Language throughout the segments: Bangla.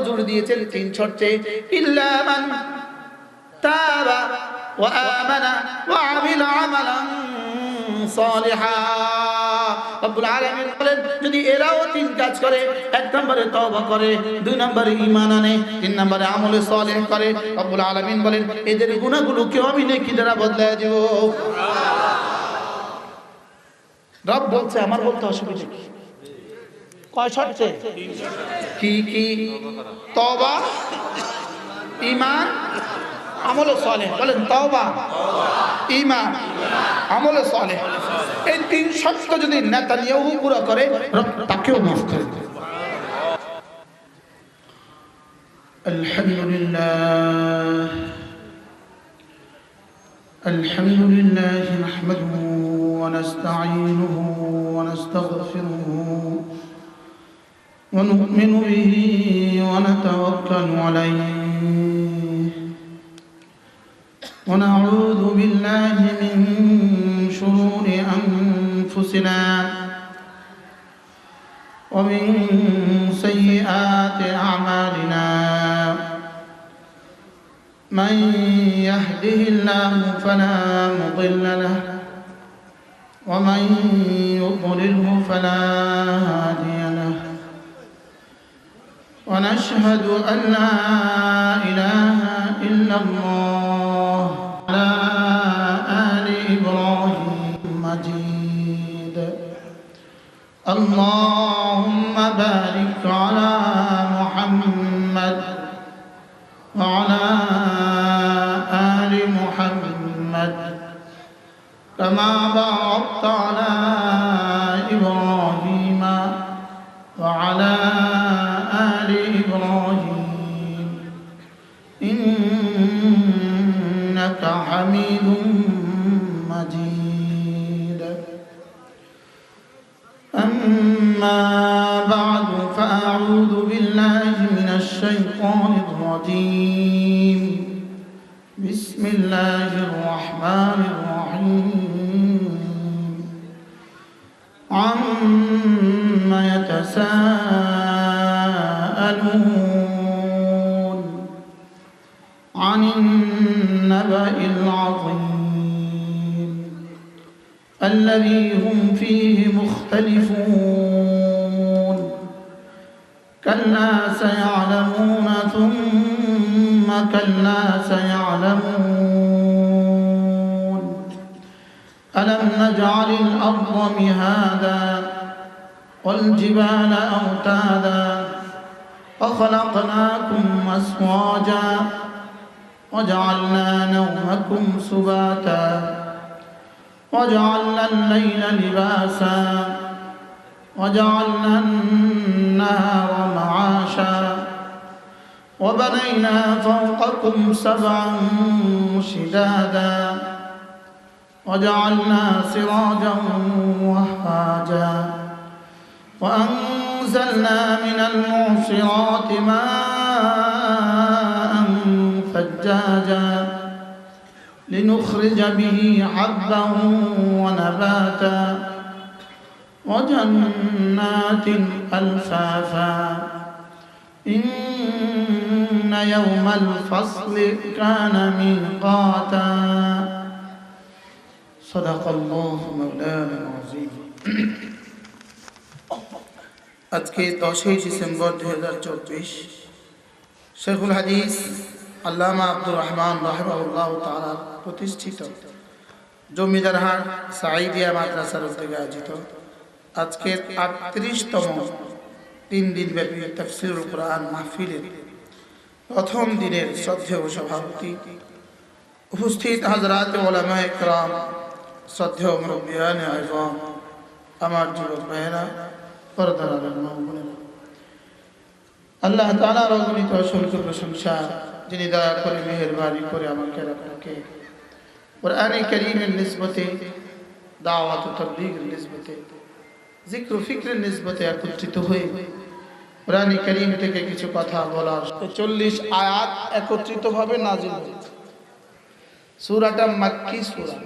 জোর দিয়েছেন তিন শর্তে, ইল্লা মান তাবা ওয়া আমানা ওয়া আমিলা আমালান সালিহা। রব্বুল আলামিন বলেন যদি এরাও তিন কাজ করে, এক নম্বরে তওবা করে, দুই নম্বরে ঈমান আনে, তিন নম্বরে আমলে সালেহ করে, রব্বুল আলামিন বলেন এদের গুনাহগুলোকে আমি নেকি দ্বারা বদলায় দেব। রব বলছে, আমার বলতে অসুবিধা কি? কয় শর্তে? কি কি? তওবা, ঈমান, আমলে সালেহ। বলেন তওবা, ঈমান, আমলে সালেহ। এই তিন শর্ত যদি নেতানিয়াহু পুরো করে, রব তাকেও মাফ করে দেবে। আলহামদুলিল্লাহ আলহামদুলিল্লাহ নাহমাদুহু ওয়া নাস্তাঈনুহু ওয়া নাস্তাগফিরুহু ওয়া নু'মিনু বিহি ওয়া নাতাওয়াক্কালু আলাইহি ونعوذ بالله من شرور أنفسنا ومن سيئات أعمالنا من يهده الله فلا مضل له ومن يضلله فلا هادي له ونشهد أن لا إله إلا الله على آل إبراهيم مجيد اللهم بارك على محمد وعلى آل محمد كما باركت على إبراهيم وعلى آل إبراهيم إنك حميد مجيد أما بعد فأعوذ بالله من الشيطان الرجيم بسم الله الرحمن الرحيم عما يتساءلون عن النبأ العظيم الذي هم فيه مختلفون كلا سيعلمون ثم كلا سيعلمون ألم نجعل الأرض مهادا والجبال أوتادا وخلقناكم أزواجا وجعلنا نومكم سباتا وجعلنا الليل لباسا وجعلنا النهار معاشا وبنينا فوقكم سبعا شدادا وجعلنا سراجا وهاجا وأنزلنا من المعصرات ماء ثجاجا لنخرج به حبا ونباتا وجنات ألفافا إن يوم الفصل كان ميقاتا صدق الله مولانا العظيم আজকে 10 ডিসেম্বর 2024 শেখুল হাদিস আল্লামা আব্দুর রহমান রাহিমাহুল্লাহ তাআলা প্রতিষ্ঠিত জমিদারহাট সাঈদিয়া মাদ্রাসার উদ্যোগে আয়োজিত আজকের 38তম 3 দিনব্যাপী তাফসীরুল কোরআন মাহফিলের প্রথম দিনের শ্রদ্ধেয় সভাপতি, উপস্থিত হযরত উলামায়ে কেরাম, শ্রদ্ধেয় মুরব্বিয়ানে আযম, আমার যুবক ভাইয়েরা, পর্দার আড়ালের মা বোনেরা, আল্লাহ তাআলার অগণিত অসংখ্য প্রশংসা যিনি দয়া করে মেহেরবানি করে আমাকে আপনাকে কোরআনে কারীমের নিসবতে, দাওয়াত ও তাবলীগের নিসবতে, জিক্র ও ফিকরের নিসবতে একত্রিত হয়ে কোরআনে কারীম থেকে কিছু কথা বলার 40 আয়াত একত্রিতভাবে নাযিল হয়েছে। সূরাটা মাক্কি সূরা,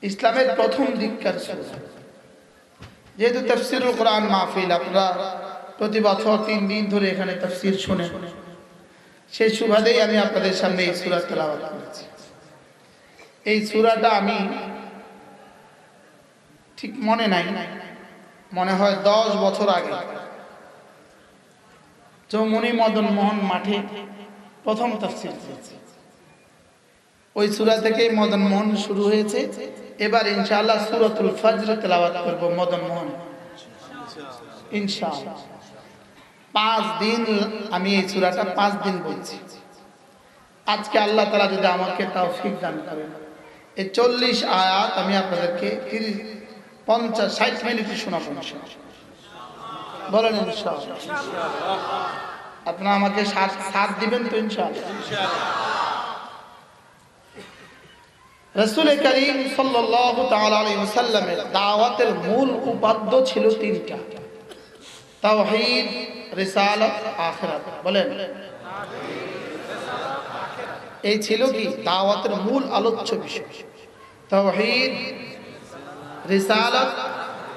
ইসলামের প্রথম দিককার সূরা। যেহেতু তাফসীরুল কোরআন মাহফিল, আপনারা প্রতি বছর 3 দিন ধরে এখানে তাফসীর শুনে, সেই সুবাদেই আমি আপনাদের সামনে এই সূরা তেলাওয়াত করেছি। এই সূরাটা আমি ঠিক মনে নাই, মনে হয় 10 বছর আগে চৌমনি মদন মোহন মাঠে প্রথম তাফসীর হয়েছে। ওই সূরা থেকেই মদন মোহন শুরু হয়েছে। এবার ইনশাআল্লাহ সূরাতুল ফজর তেলাওয়াত করব মদন মোহন ইনশাআল্লাহ। 5 দিন আমি এই সূরাটা 5 দিন বলছি। আজকে আল্লাহ তাআলা যদি আমাকে তৌফিক দান করেন, এই 40 আয়াত আমি আপনাদেরকে 30, 50, 60 মিনিটে শোনাবো ইনশাআল্লাহ। বলেন ইনশাআল্লাহ। আপনারা আমাকে সাথ দিবেন তো ইনশাআল্লাহ। রাসূল করিম সাল্লাল্লাহু তাআলা আলাইহি ওয়াসাল্লামের দাওয়াতের মূল উপাদ্য ছিল 3টা: তাওহীদ, রিসালাত, আখিরাত। বলেন, এই ছিল কি দাওয়াতের মূল আলোচ্য বিষয়। তাওহীদ, রিসালাত,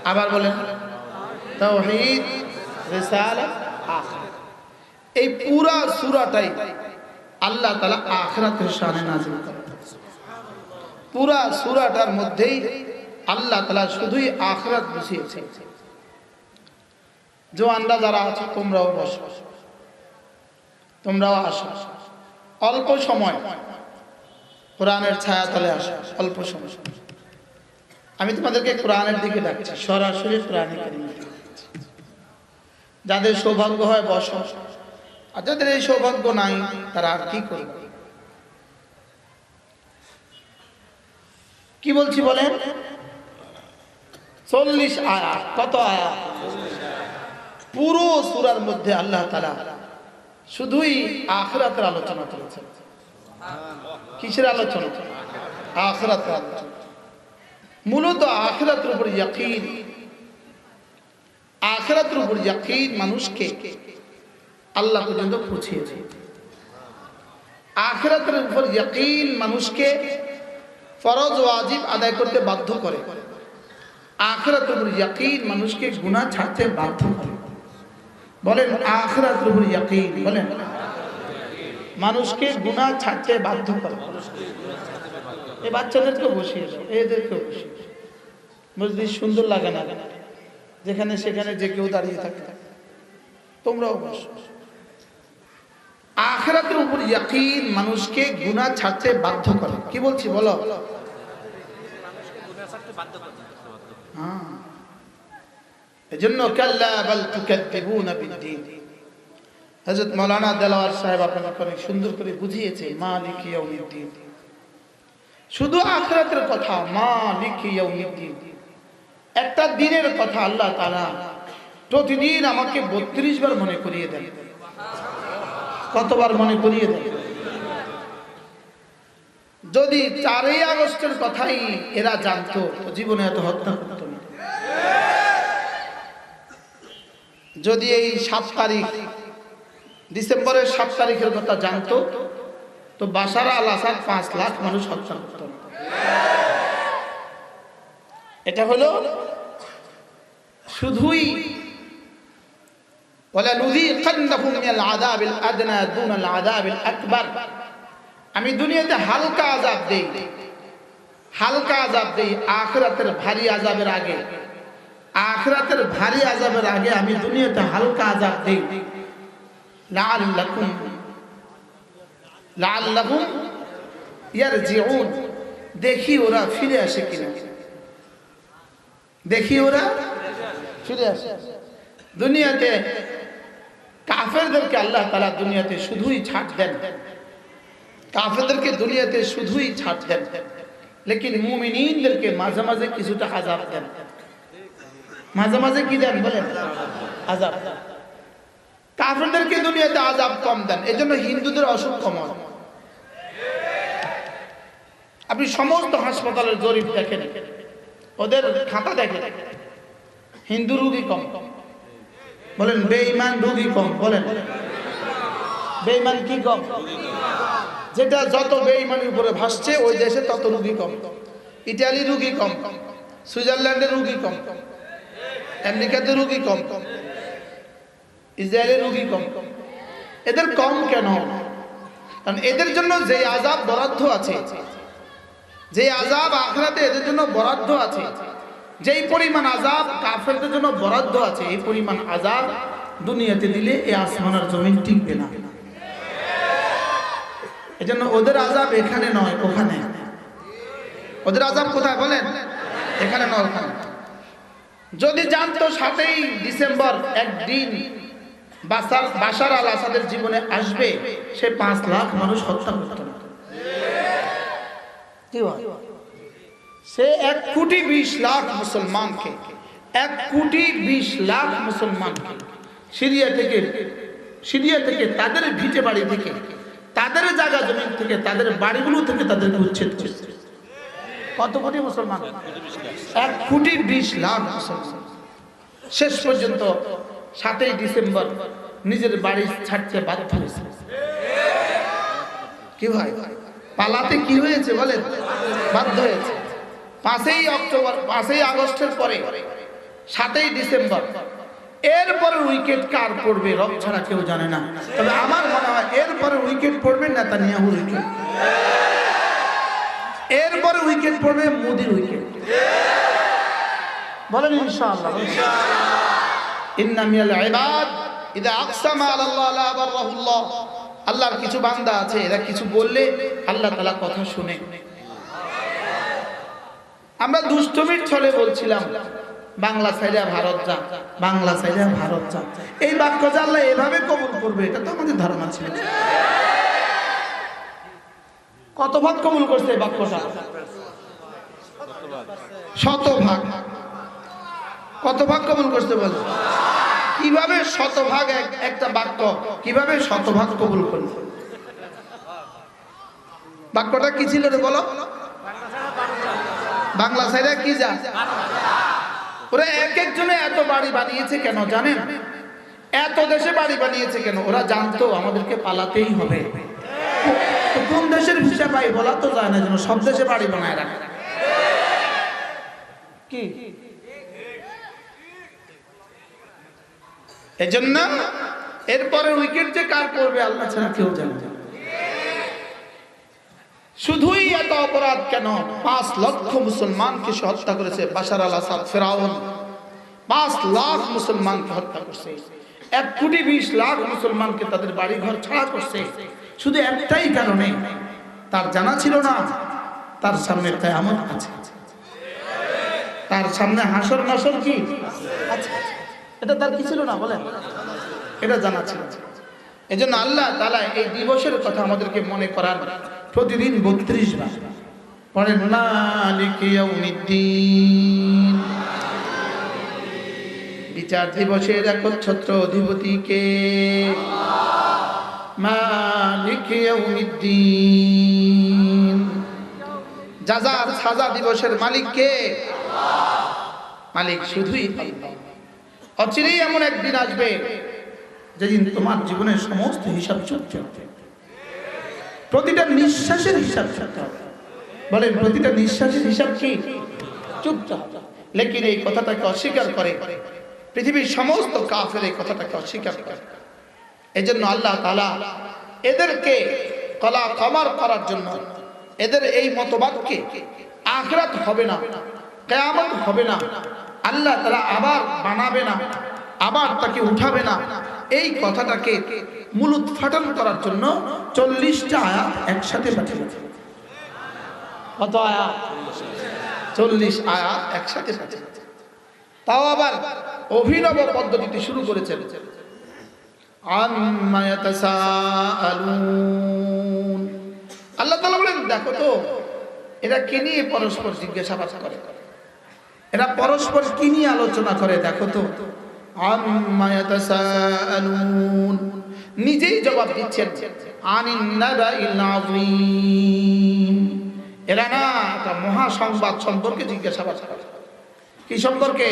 আবার বলেন তাওহীদ, রিসালাত, আখিরাত। এই পুরা সূরাটাই আল্লাহ তাআলা আখিরাতের শানে নাযিল করেন। পুরা সূরাটার মধ্যেই আল্লাহ তাআলা শুধুই আখিরাত বুঝিয়েছেন। জওয়ানরা যারা আছে তোমরাও বসো, তোমরাও আসো, অল্প সময় কোরআনের ছায়াতলে আসো, অল্প সময়। আমি তোমাদেরকে কোরআনের দিকে ডাকছি, সরাসরি কোরআনে কারীমের দিকে। যাদের সৌভাগ্য হয় বসো, আর যাদের এই সৌভাগ্য নাই তারা আর কি করবে? কি বলছি বলেন? 40 আয়াত। কত আয়াত? পুরো সূরার মধ্যে আল্লাহ তাআলা শুধুই আখিরাতের আলোচনা করেছেন। কিসের আলোচনা? আখিরাতের আলোচনা। মূলত আখিরাতের উপর ইয়াকিন, আখিরাতের উপর ইয়াকিন মানুষকে আল্লাহ পর্যন্ত পৌঁছিয়েছে। আখিরাতের উপর ইয়াকিন মানুষকে ফরজ ওয়াজিব আদায় করতে বাধ্য করে। আখিরাতের উপর ইয়াকিন মানুষকে গুনাহ ছাড়তে বাধ্য করে। বলেন আখিরাতের উপর ইয়াকিন। বলেন মানুষকে গুনাহ ছাড়তে বাধ্য করে। এই বাচ্চাদেরকে বসিয়ে দাও, এদেরকে বসিয়ে দাও। মসজিদ সুন্দর লাগে না, যেখানে সেখানে যে কেউ দাঁড়িয়ে থাকে। তোমরাও বসো। আখিরাতের উপর ইয়াকিন মানুষকে গুনাহ ছাড়তে বাধ্য করে। কি বলছি বলো? এজন্য কাল্লা বাল তুকাদ্দিবুনা বিদ্দীন। হযরত মাওলানা দেলাওয়ার সাহেব আপনাকে অনেক সুন্দর করে বুঝিয়েছে মালিক ইয়াউমিদ্দিন। শুধু আখিরাতের কথা, মালিক ইয়াউমিদ্দিন, একটা দিনের কথা আল্লাহ তাআলা প্রতিদিন আমাকে 32 বার মনে করিয়ে দেন। কতবার মনে করিয়ে দেন? যদি 4ই আগস্টের কথাই এরা জানতো তো জীবনে এত হত্যা করত না। যদি এই 7 তারিখ ডিসেম্বরের 7 তারিখের কথা জানতো তো বাশার আল আসাদ 5 লাখ মানুষ হত্যা করত না। এটা হলো শুধুই ওয়ালা নুযীকান্নাহুম মিনাল আযাবিল আদনা দুনাল আযাবিল আকবার। আমি দুনিয়াতে হালকা আযাব দেই, হালকা আযাব দেই আখিরাতের ভারী আযাবের আগে। আখিরাতের ভারী আযাবের আগে আমি দুনিয়াতে হালকা আযাব দেই। লাআল্লাহুম ইয়ারজিউন। দেখি ওরা ফিরে আসে কিনা, দেখি ওরা ফিরে আসে। দুনিয়াতে কাফেরদেরকে আল্লাহ তাআলা দুনিয়াতে শুধুই ছাড় দেন, কাফেরদেরকে দুনিয়াতে শুধুই ছাড় দেন, লেকিন মুমিনদেরকে মাঝে মাঝে কিছুটা আযাব দেন। মাঝে মাঝে কি দেন বলেন? আযাব। কাফেরদেরকে দুনিয়াতে আযাব কম দেন, এজন্য হিন্দুদের অসুখ কম হয়। আপনি সমস্ত হাসপাতালের জরিপ দেখেন, ওদের খাতা দেখেন, হিন্দু রোগী কম। বলেন বেঈমান রোগী কম। বলেন বেঈমান কি কম? যেটা যত বেঈমানের উপরে ভাসছে ওই দেশে তত রোগী কম। ইতালি রোগী কম, সুইজারল্যান্ডের রোগী কম, আমেরিকাতে রোগী কম। ইসরায়েলের রোগী কম, এদের কম কেন? কারণ এদের জন্য যে আযাব বরাদ্দ আছে, যে আযাব আখিরাতে এদের জন্য বরাদ্দ আছে, যেই পরিমাণ আযাব কাফেরদের জন্য বরাদ্দ আছে, এই পরিমাণ আযাব দুনিয়াতে দিলে এই আসমান আর জমিন টিকবে না। এজন্য ওদের আযাব এখানে নয় ওখানে। ওদের আযাব কোথায় বলেন? এখানে নয় ওখানে। যদি জানতো 7ই ডিসেম্বর একদিন বাশার আল আসাদের জীবনে আসবে, সে 5 লাখ মানুষ হত্যা করত না। সে 1,20,00,000 মুসলমানকে, 1,20,00,000 মুসলমানকে সিরিয়া থেকে তাদের ভিটে বাড়ি থেকে, তাদের জায়গা জমি থেকে, তাদের বাড়িগুলো থেকে তাদেরকে উচ্ছেদ করছে। কত কোটি মুসলমান? 1,20,00,000 মুসলমান। শেষ পর্যন্ত 7ই ডিসেম্বর নিজের বাড়ি ছাড়তে বাধ্য হয়েছে। কি ভাই, পালাতে কি হয়েছে বলেন? বাধ্য হয়েছে। 5ই আগস্টের পরে 7ই ডিসেম্বর, এরপরে উইকেট কার পড়বে রব ছাড়া কেউ জানে না। তবে আমার মনে হয় এরপরে উইকেট পড়বে নেতানিয়াহুর উইকেট, এরপরে উইকেট পড়বে মোদির উইকেট। বলেন ইনশাআল্লাহ। ইন্না মিনাল ইবাদ ইযা আকসামা আলাল্লাহ লা বাররাহুল্লাহ। আল্লাহর কিছু বান্দা আছে, এরা কিছু বললে আল্লাহ তাআলা কথা শুনে। আমরা দুষ্টমির ছলে বলছিলাম বাংলা সাইডে ভারত যা, বাংলা সাইডে ভারত যা। এই বাক্যটা আল্লাহ এভাবে কবুল করবে এটা তো আমাদের ধারণা ছিল। কত ভাগ কবুল করছে এই বাক্যটা? 100 ভাগ। কত ভাগ কবুল করতে বলে? কিভাবে 100 ভাগ একটা বাক্য কিভাবে 100 ভাগ কবুল করল? বাক্যটা কি ছিল রে বলো? বাংলা সাইডে কি যা, ওরা এক একজনে এত বাড়ি বানিয়েছে কেন জানেন? এত দেশে বাড়ি বানিয়েছে কেন? ওরা জানতো আমাদেরকে পালাতেই হবে। কোন দেশের ভিসা পাই বলা তো যায় না, যেন সব দেশে বাড়ি বানায় রাখে। কি এজন্য এরপরে উইকেট যে কার পড়বে আল্লাহ ছাড়া কেউ জানে না। শুধুই এত অপরাধ কেন? 5 লক্ষ মুসলমানকে সে হত্যা করেছে বাশার আল আসাদ ফেরাউন। 5 লাখ মুসলমানকে হত্যা করছে, 1,20,00,000 মুসলমানকে তাদের বাড়ি ঘর ছাড়া করছে। শুধু একটাই কারণে, তার জানা ছিল না তার সামনে কিয়ামত আছে, তার সামনে হাসর নাসর কি আছে। এটা তার কি ছিল না বলেন? এটা জানা ছিল। এজন্য আল্লাহ তাআলা এই দিবসের কথা আমাদেরকে মনে করান প্রতিদিন 32 বার পড়েন মালিকি ইয়াউমিদ্দিন। বিচার দিবসের একচ্ছত্র অধিপতি কে? মালিকি ইয়াউমিদ্দিন। জাযার সাজা দিবসের মালিক কে? মালিক শুধুই আল্লাহ। অচিরেই এমন একদিন আসবে যেদিন তোমার জীবনের সমস্ত হিসাব চুকতে হবে, প্রতিটা নিঃশ্বাসের হিসাব চুকতে হবে। বলেন প্রতিটা নিঃশ্বাসের হিসাব কি চুকতে হবে? লেকিন এই কথাটাকে অস্বীকার করে পৃথিবীর সমস্ত কাফের, এই কথাটাকে অস্বীকার করে। এজন্য আল্লাহ তাআলা এদেরকে কলা কমার করার জন্য, এদের এই মতবাদকে আখিরাত হবে না, কিয়ামত হবে না, আল্লাহ তাআলা আবার বানাবে না, আবার তাকে উঠাবে না, এই কথাটাকে মূলোৎপাটন করার জন্য 40টা আয়াত একসাথে পাঠিয়েছে। কত আয়াত? 40 আয়াত একসাথে পাঠিয়েছে। তাও আবার অভিনব পদ্ধতিতে শুরু করেছেন। আম্মা ইয়াতাসাআলুন। আল্লাহ তাআলা বলেন দেখো তো এরা কি নিয়ে পরস্পর জিজ্ঞাসাবাদ করে, এরা পরস্পর কি নিয়ে আলোচনা করে দেখো তো। আম্মা ইয়াতাসাআলুন, নিজেই জবাব দিচ্ছেন আনিন নাবাইল আযীম। এরা না একটা মহা সংবাদ সম্পর্কে জিজ্ঞাসাবাদ করে। কি সম্পর্কে?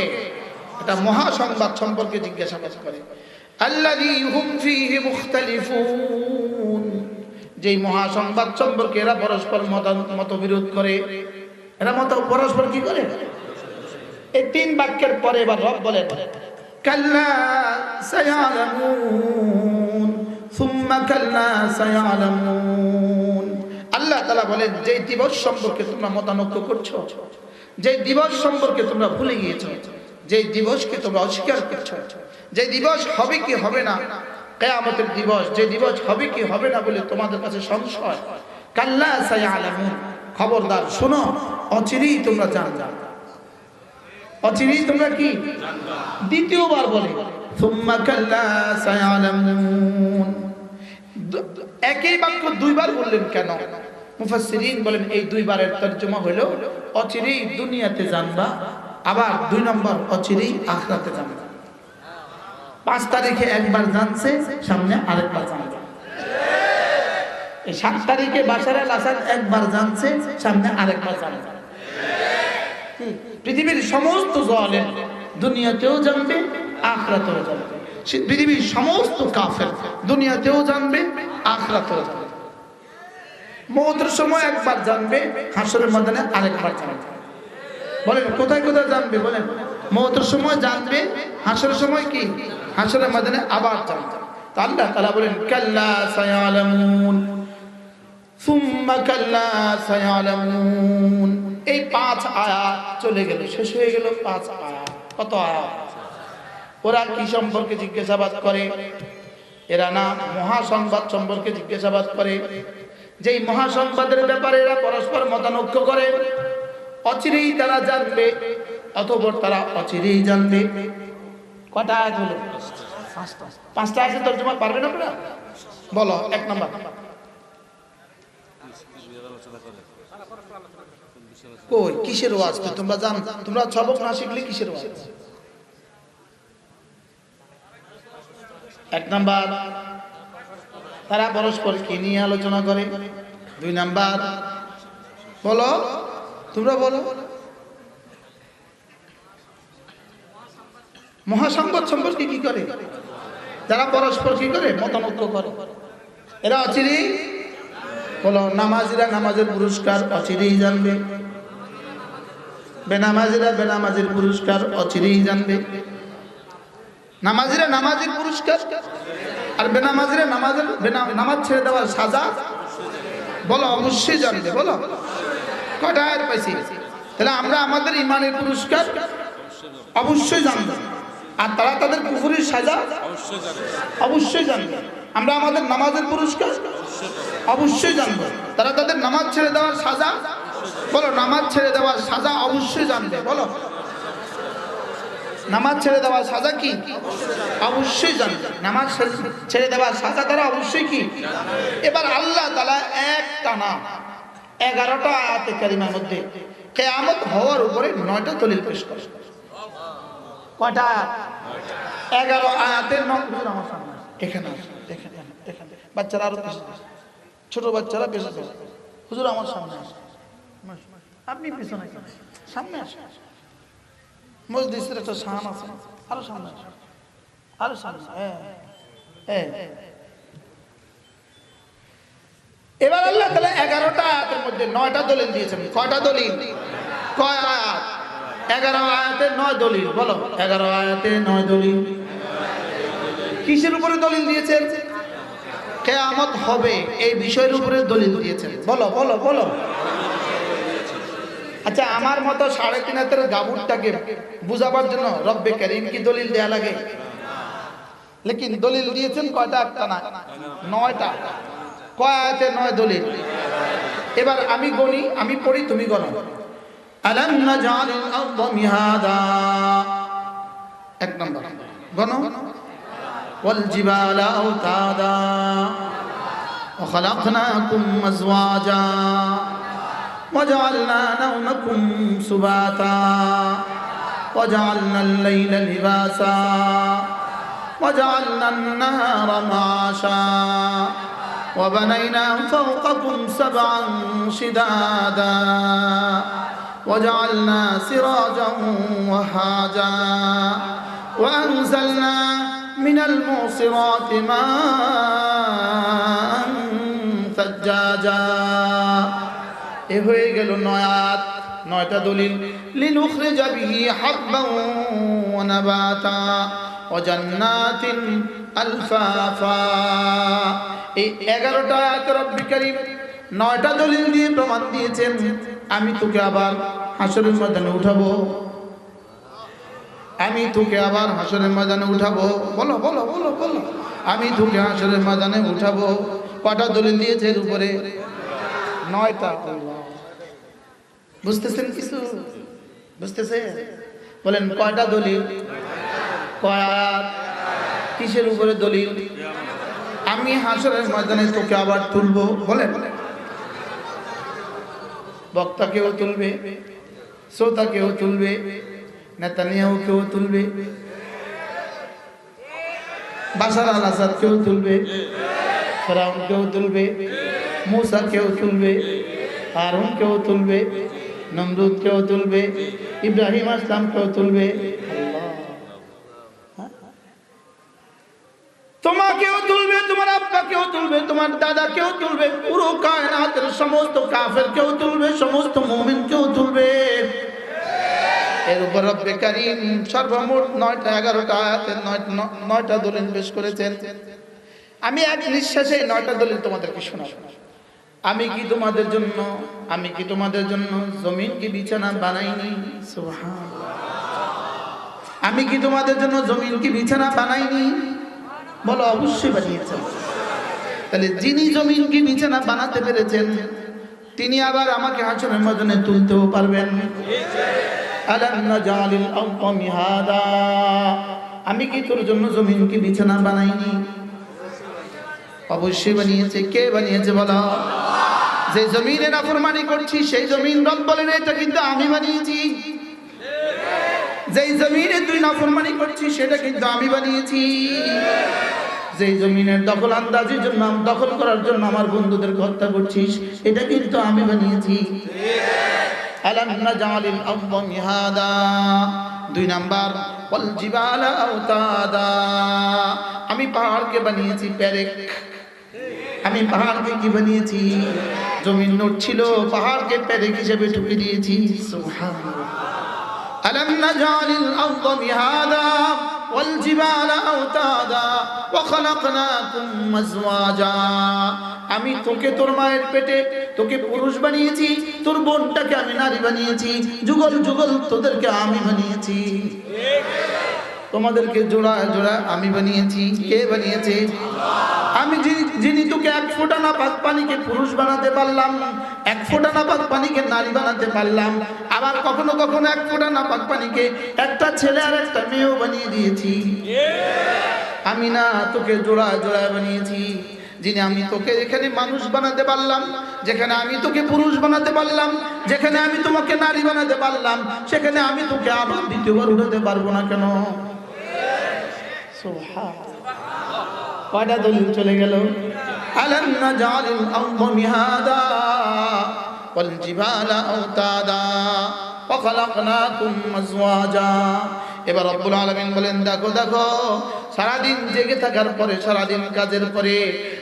এটা মহা সংবাদ সম্পর্কে জিজ্ঞাসাবাদ করে। আল্লাযী হুম ফীহি মুখতালিফুন, যেই মহা সংবাদ সম্পর্কে এরা পরস্পর মতবিরোধ করে। এরা পরস্পর কি করে? এই 3 বাক্যের পরে এবার রব বলেন কাল্লা সায়ালামুন সুম্মা কাল্লা সায়ালামুন। আল্লাহ তাআলা বলেন, যে দিবস সম্পর্কে তোমরা মতানক্য করছো, যে দিবস সম্পর্কে তোমরা ভুলে গিয়েছো, যে দিবসকে তোমরা অস্বীকার করছো, যে দিবস হবে কি হবে না, কিয়ামতের দিবস, যে দিবস হবে কি হবে না বলে তোমাদের কাছে সংশয়, কাল্লা সায়ালামুন, খবরদার শোনো, অচিরেই তোমরা জানবে, অচিরেই তোমরা কি দ্বিতীয়বার বলে সুম্মা কাল্লা সায়ালামুন। একই বাক্য দুইবার বললেন কেন? মুফাসসিরিন বলেন এই দুইবারের তরজমা হলো অচিরেই দুনিয়াতে জানবা, আবার 2 নম্বর অচিরেই আখিরাতে জানবা। 5 তারিখে একবার জানছে, সামনে আরেকবার জানবে। এই 7 তারিখে বাশার আল আসাদ একবার জানছে, সামনে আরেকবার জানবে। পৃথিবীর সমস্ত জালেম দুনিয়াতেও জানবে, আখিরাতেও জানবে। পৃথিবীর সমস্ত কাফের দুনিয়াতেও জানবে, আখিরাতেও জানবে। মওতের সময় একবার জানবে, হাসরের ময়দানে আরেকবার জানবে। বলেন কোথায় কোথায় জানবে? বলেন মওতের সময় জানবে, হাসরের সময় কি? হাসরের ময়দানে আবার জানবে। তো আল্লাহ তাআলা বলেন কাল্লা সায়ালামুন সুম্মা কাল্লা সায়ালামুন। এই 5 আয়াত চলে গেল, শেষ হয়ে গেল 5 আয়াত। কত আয়াত? ওরা কি সম্পর্কে জিজ্ঞাসাবাদ করে? এরা না মহাসংবাদ সম্পর্কে জিজ্ঞাসাবাদ করে, যেই মহাসংবাদের ব্যাপারে এরা পরস্পর মতানৈক্য করে। অচিরেই তারা জানবে, অথবা তারা অচিরেই জানবে। কটা আয়াত হলো? 5টা আয়াতের তরজমা পারবেন আপনারা? বলো 1 নাম্বার। কই কিসের ওয়াজ? তোমরা জান, তোমরা সবক না শিখলে কিসের ওয়াজ? 1 নাম্বার, তারা পরস্পর কি নিয়ে আলোচনা করে। 2 নাম্বার, বলো তোমরা বলো। মহাসংবাদ সম্পর্কে কি করে? যারা পরস্পর কি করে? মতানৈক্য করে। এরা অচিরেই, বলো নামাজিরা নামাজের পুরস্কার অচিরেই জানবে, বেনামাজিরা বেনামাজির পুরস্কার অচিরেই জানবে। নামাজিরা নামাজের পুরস্কার, আর বেনামাজিরা নামাজ ছেড়ে দেওয়ার সাজা, বলো অবশ্যই জানবে। বলো কয়টা আয়াত পাইছি? তাহলে আমরা আমাদের ইমানের পুরস্কার অবশ্যই জানবো, আর তারা তাদের কুফরির সাজা অবশ্যই জানবে। আমরা আমাদের নামাজের পুরস্কার অবশ্যই জানবো, তারা তাদের নামাজ ছেড়ে দেওয়ার সাজা, বলো নামাজ ছেড়ে দেওয়ার সাজা অবশ্যই জানবে। বলো নামাজ ছেড়ে দেওয়ার সাজা কি? অবশ্যই জানবে। নামাজ ছেড়ে দেওয়ার সাজা তারা অবশ্যই কি? এবার আল্লাহ তাআলা এক টানা 11টা আয়াতে কারিমার মধ্যে কিয়ামত হওয়ার উপরে 9টা দলিল পেশ করে। কয়টা আয়াত? 11 আয়াতের 9। এখানে এখানে বাচ্চারা আরো ছোট বাচ্চারা বেশি হুজুর আমার সামনে আসে, আপনি পিছনে সামনে আসেন। মসজিদের একটা শান আছে, আরো সামনে আসে, আরো সামনে। এবার আল্লাহ তাআলা 11টা আয়াতের মধ্যে 9টা দলিল দিয়েছেন। কয়টা দলিল? কয় আয়াত? 11 আয়াতে 9 দলিল। বলো 11 আয়াতে 9 দলিল। কিসের উপরে দলিল দিয়েছেন? কিয়ামত হবে এই বিষয়ের উপরে দলিল দিয়েছেন। বলো বলো বলো। আচ্ছা, আমার মতো 3.5 হাতের গাবুরটাকে বুঝাবার জন্য রব্বে কারীম কি দলিল দেয়া লাগে? লেকিন দলিল দিয়েছেন কয়টা? একটা না, 9টা। কয় আয়াতে 9 দলিল? এবার আমি গণি, আমি পড়ি, তুমি গণো। আলাম নাজআলিল আরদা মিহাদা, 1 নাম্বার গণো। ওয়াল জিবালা আওতাদা ওয়া খালাকনাকুম আজওয়াজা وجعلنا نومكم سباتا وجعلنا الليل لباسا وجعلنا النهار معاشا وبنينا فوقكم 7 شدادا وجعلنا سراجا وهاجا وأنزلنا من المعصرات ماء ثجاجا। এ হয়ে গেল 9 আয়াত, 9টা দলিল। লিনুখরিজা বিহি হাব্বান ওয়া নাবাতা ওয়া জান্নাতিন আলফাফা। এই 11টা আয়াত রব্বুল কারীম 9টা দলিল দিয়ে প্রমাণ দিয়েছেন আমি তোকে আবার হাসরের ময়দানে উঠাবো, আমি তোকে আবার হাসরের ময়দানে উঠাবো। বলো বলো বলো বলো, আমি তোকে হাসরের ময়দানে উঠাবো। কয়টা দলিল দিয়েছে এর উপরে? 9টা। বুঝতেছেন কিছু? বুঝতেছে? বলেন কয়টা দলিল, কয় আয়াত, কিসের উপরে দলিল? আমি হাসরের ময়দানে তোকে আবার তুলবো। বলেন বক্তা কেউ তুলবে, শ্রোতা কেউ তুলবে, নেতানিয়াহু কেউ তুলবে, বাশার আল আসাদ কেউ তুলবে, ফেরাউন কেউ তুলবে, মূসা কেউ তুলবে, হারুন কেউ তুলবে, নমরুদ কেউ তুলবে, ইব্রাহিম আসলাম কেউ তুলবে, তোমাকেও তুলবে, তোমার আব্বাকেও তুলবে, তোমার দাদাকেও তুলবে, পুরো কায়নাতের সমস্ত কাফের কেউ তুলবে, সমস্ত মুমিন কেউ তুলবে। এর উপর রব্বে কারীম সর্বমোট 9টা 11টা আয়াতের 9টা দলিল পেশ করেছেন। আমি এক নিঃশ্বাসে 9টা দলিল তোমাদেরকে শোনাবো। আমি কি তোমাদের জন্য জমিন কি বিছানা বানাইনি? সুবহানাল্লাহ। আমি কি তোমাদের জন্য জমিন কি বিছানা বানাইনি? বলো অবশ্যই বানিয়েছেন। তাহলে যিনি জমিন কি বিছানা বানাতে পেরেছেন তিনি আবার আমাকে হাসরের ময়দানে তুলতেও পারবেন। আলাম নাজালিল আরদা মিহাদা, আমি কি তোর জন্য জমিন কি বিছানা বানাইনি? অবশ্যই বানিয়েছে। কে বানিয়েছে বলো? যে জমিনে নাফরমানি করছি সেই জমিন রব বলেন এটা কিন্তু আমি বানিয়েছি। যেই জমিনে তুই নাফরমানি করছিস সেটা কিন্তু আমি বানিয়েছি। যেই জমিনের দখল আন্দাজির জন্য, দখল করার জন্য আমার বন্ধুদের হত্যা করছিস এটা কিন্তু আমি বানিয়েছি। আলাম নাজালিল আরদা মিহাদা। 2 নাম্বার ওয়াল জিবালা আওতাদা, আমি পাহাড়কে বানিয়েছি পেরেক। আমি পাহাড়কে কি বানিয়েছি? জমিন নড়ছিল, পাহাড়কে পেরেক হিসেবে ঠুকে দিয়েছি। সুবহানাল্লাহ। আলাম নাজালিল আরদা মিহাদা ওয়াল জিবালা আওতাদা ওয়া খালাকনাকুম আজওয়াজা, আমি তোকে তোর মায়ের পেটে তোকে পুরুষ বানিয়েছি, তোর বোনটাকে আমি নারী বানিয়েছি, যুগল যুগল তোদেরকে আমি বানিয়েছি। তোমাদেরকে জোড়া জোড়া আমি বানিয়েছি। কে বানিয়েছে? আমি যিনি তোকে 1 ফোঁটা নাপাক পানিকে পুরুষ বানাতে পারলাম, 1 ফোঁটা নাপাক পানিকে নারী বানাতে পারলাম, আবার কখনো কখনো 1 ফোঁটা নাপাক পানিকে একটা ছেলে আর একটা মেয়েও বানিয়ে দিয়েছি। আমি না তোকে জোড়া জোড়া বানিয়েছি। যিনি আমি তোকে এখানে মানুষ বানাতে পারলাম, যেখানে আমি তোকে পুরুষ বানাতে পারলাম, যেখানে আমি তোমাকে নারী বানাতে পারলাম, সেখানে আমি তোকে আবার দ্বিতীয়বার উঠাতে পারবো না কেন? কয়টা দলিল চলে গেল? আলাম নাজালিল আরদা মিহাদা ওয়াল জিবালা আওতাদা ওয়া খালাকনাকুম আজওয়াজা। এবার রব্বুল আলামিন বলেন দেখো দেখো, সারাদিন জেগে থাকার পরে, সারাদিন কাজের পরে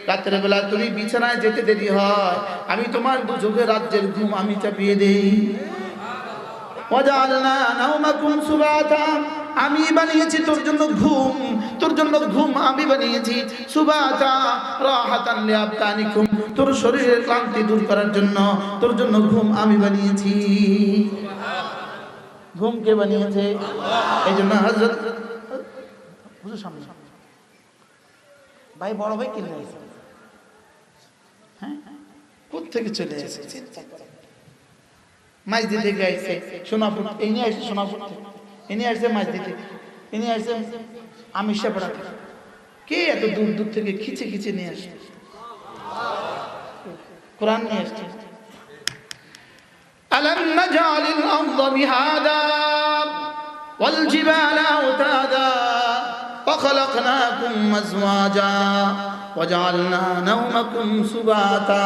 রাতের বেলা তুমি বিছানায় যেতে দেরি হয়, আমি তোমার দুচোখে রাজ্যের ঘুম আমি চাপিয়ে দেই। ওয়াজআলনা নাওমাকুম সুবাতা, আমি বানিয়েছি তোর জন্য ঘুম, তোর জন্য ঘুম আমি বানিয়েছি। সুবাতা রাহাতান লিআবদানিকুম, তোর শরীরের ক্লান্তি দূর করার জন্য তোর জন্য ঘুম আমি বানিয়েছি। ঘুম কে বানিয়েছে? এই জন্য হযরত হুজুর সামনে ভাই বড় ভাই কিনে এসেছে, হ্যাঁ কোথা থেকে চলে এসেছে? মাছ দিতে গেছে সোনাপুর, এই নিয়ে আসছে সোনাপুর, ইনি আসছে মাছ দিতে, ইনি আসছে আমিষা পড়াতে। কে এত দূর দূর থেকে খিচে খিচে নিয়ে আসছে? কোরআন নিয়ে আসছে। আলাম নাজালিল আরদা মিহাদা ওয়াল জিবালা আওতাদা ওয়া খালাকনাকুম আজওয়াজা ওয়াজআলনা নাওমাকুম সুবাতা।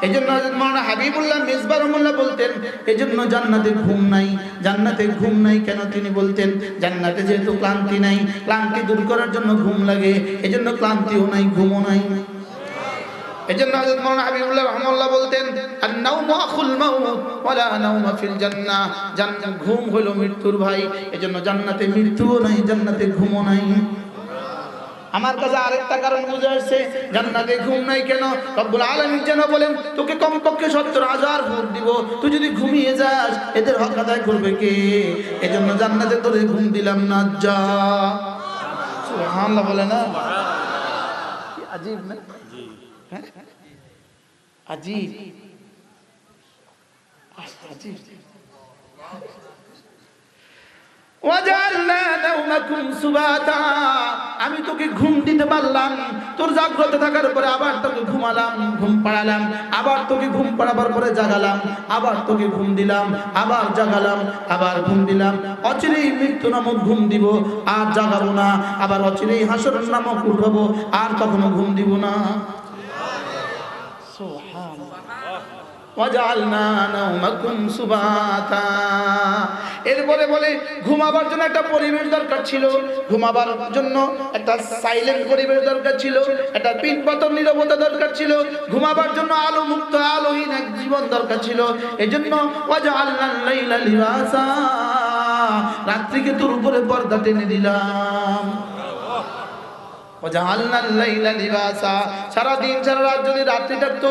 এজন্য হযরত মাওলানা হাবিবুল্লাহ মিসবাহ রহমাতুল্লাহ বলতেন, এজন্য জান্নাতে ঘুম নাই। জান্নাতে ঘুম নাই কেন? তিনি বলতেন জান্নাতে যেহেতু ক্লান্তি নাই, ক্লান্তি দূর করার জন্য ঘুম লাগে, এজন্য ক্লান্তিও নাই ঘুমও নাই। এজন্য হযরত মাওলানা হাবিবুল্লাহ রাহমাহুল্লাহ বলতেন আন-নাওমু আখুল মাউত ওয়ালা নাওমা ফিল জান্নাহ, জান্নাত ঘুম হলো মৃত্যুর ভাই। এজন্য জান্নাতে মৃত্যুও নাই, জান্নাতে ঘুমও নাই। আমার কাছে আরেকটা কারণ বুঝে আসছে জান্নাতে ঘুম নাই কেন। রব্বুল আলামিন যেন বলেন তোকে কমপক্ষে 70,000 ভোট দিব, তুই যদি ঘুমিয়ে যাস এদের হক আদায় করবে কে? এজন্য জান্নাতে তোরে ঘুম দিলাম না, যা। সুবহানাল্লাহ বলে না? আজীব না? হ্যাঁ আজীব আজীব। আমি তোকে ঘুম দিতে পারলাম, তোর জাগ্রত থাকার পরে আবার তোকে ঘুমালাম, ঘুম পাড়ালাম, আবার তোকে ঘুম পাড়াবার পরে জাগালাম, আবার তোকে ঘুম দিলাম, আবার জাগালাম, আবার ঘুম দিলাম। অচিরেই মৃত্যু নামক ঘুম দিব, আর জাগাবো না। আবার অচিরেই হাসর নামক উঠাবো, আর কখনো ঘুম দিব না। এরপরে বলে ঘুমাবার জন্য একটা পরিবেশ দরকার ছিল, ঘুমাবার জন্য একটা সাইলেন্ট পরিবেশ দরকার ছিল, একটা পিনপতন নীরবতা দরকার ছিল, ঘুমাবার জন্য আলো মুক্ত আলোহীন এক জীবন দরকার ছিল। এজন্য ওয়াজআলনাল লাইলা লিবাসা, রাত্রিকে তোর উপরে পর্দা টেনে দিলাম। সারা দিন সারা রাত যদি রাত্রি থাকতো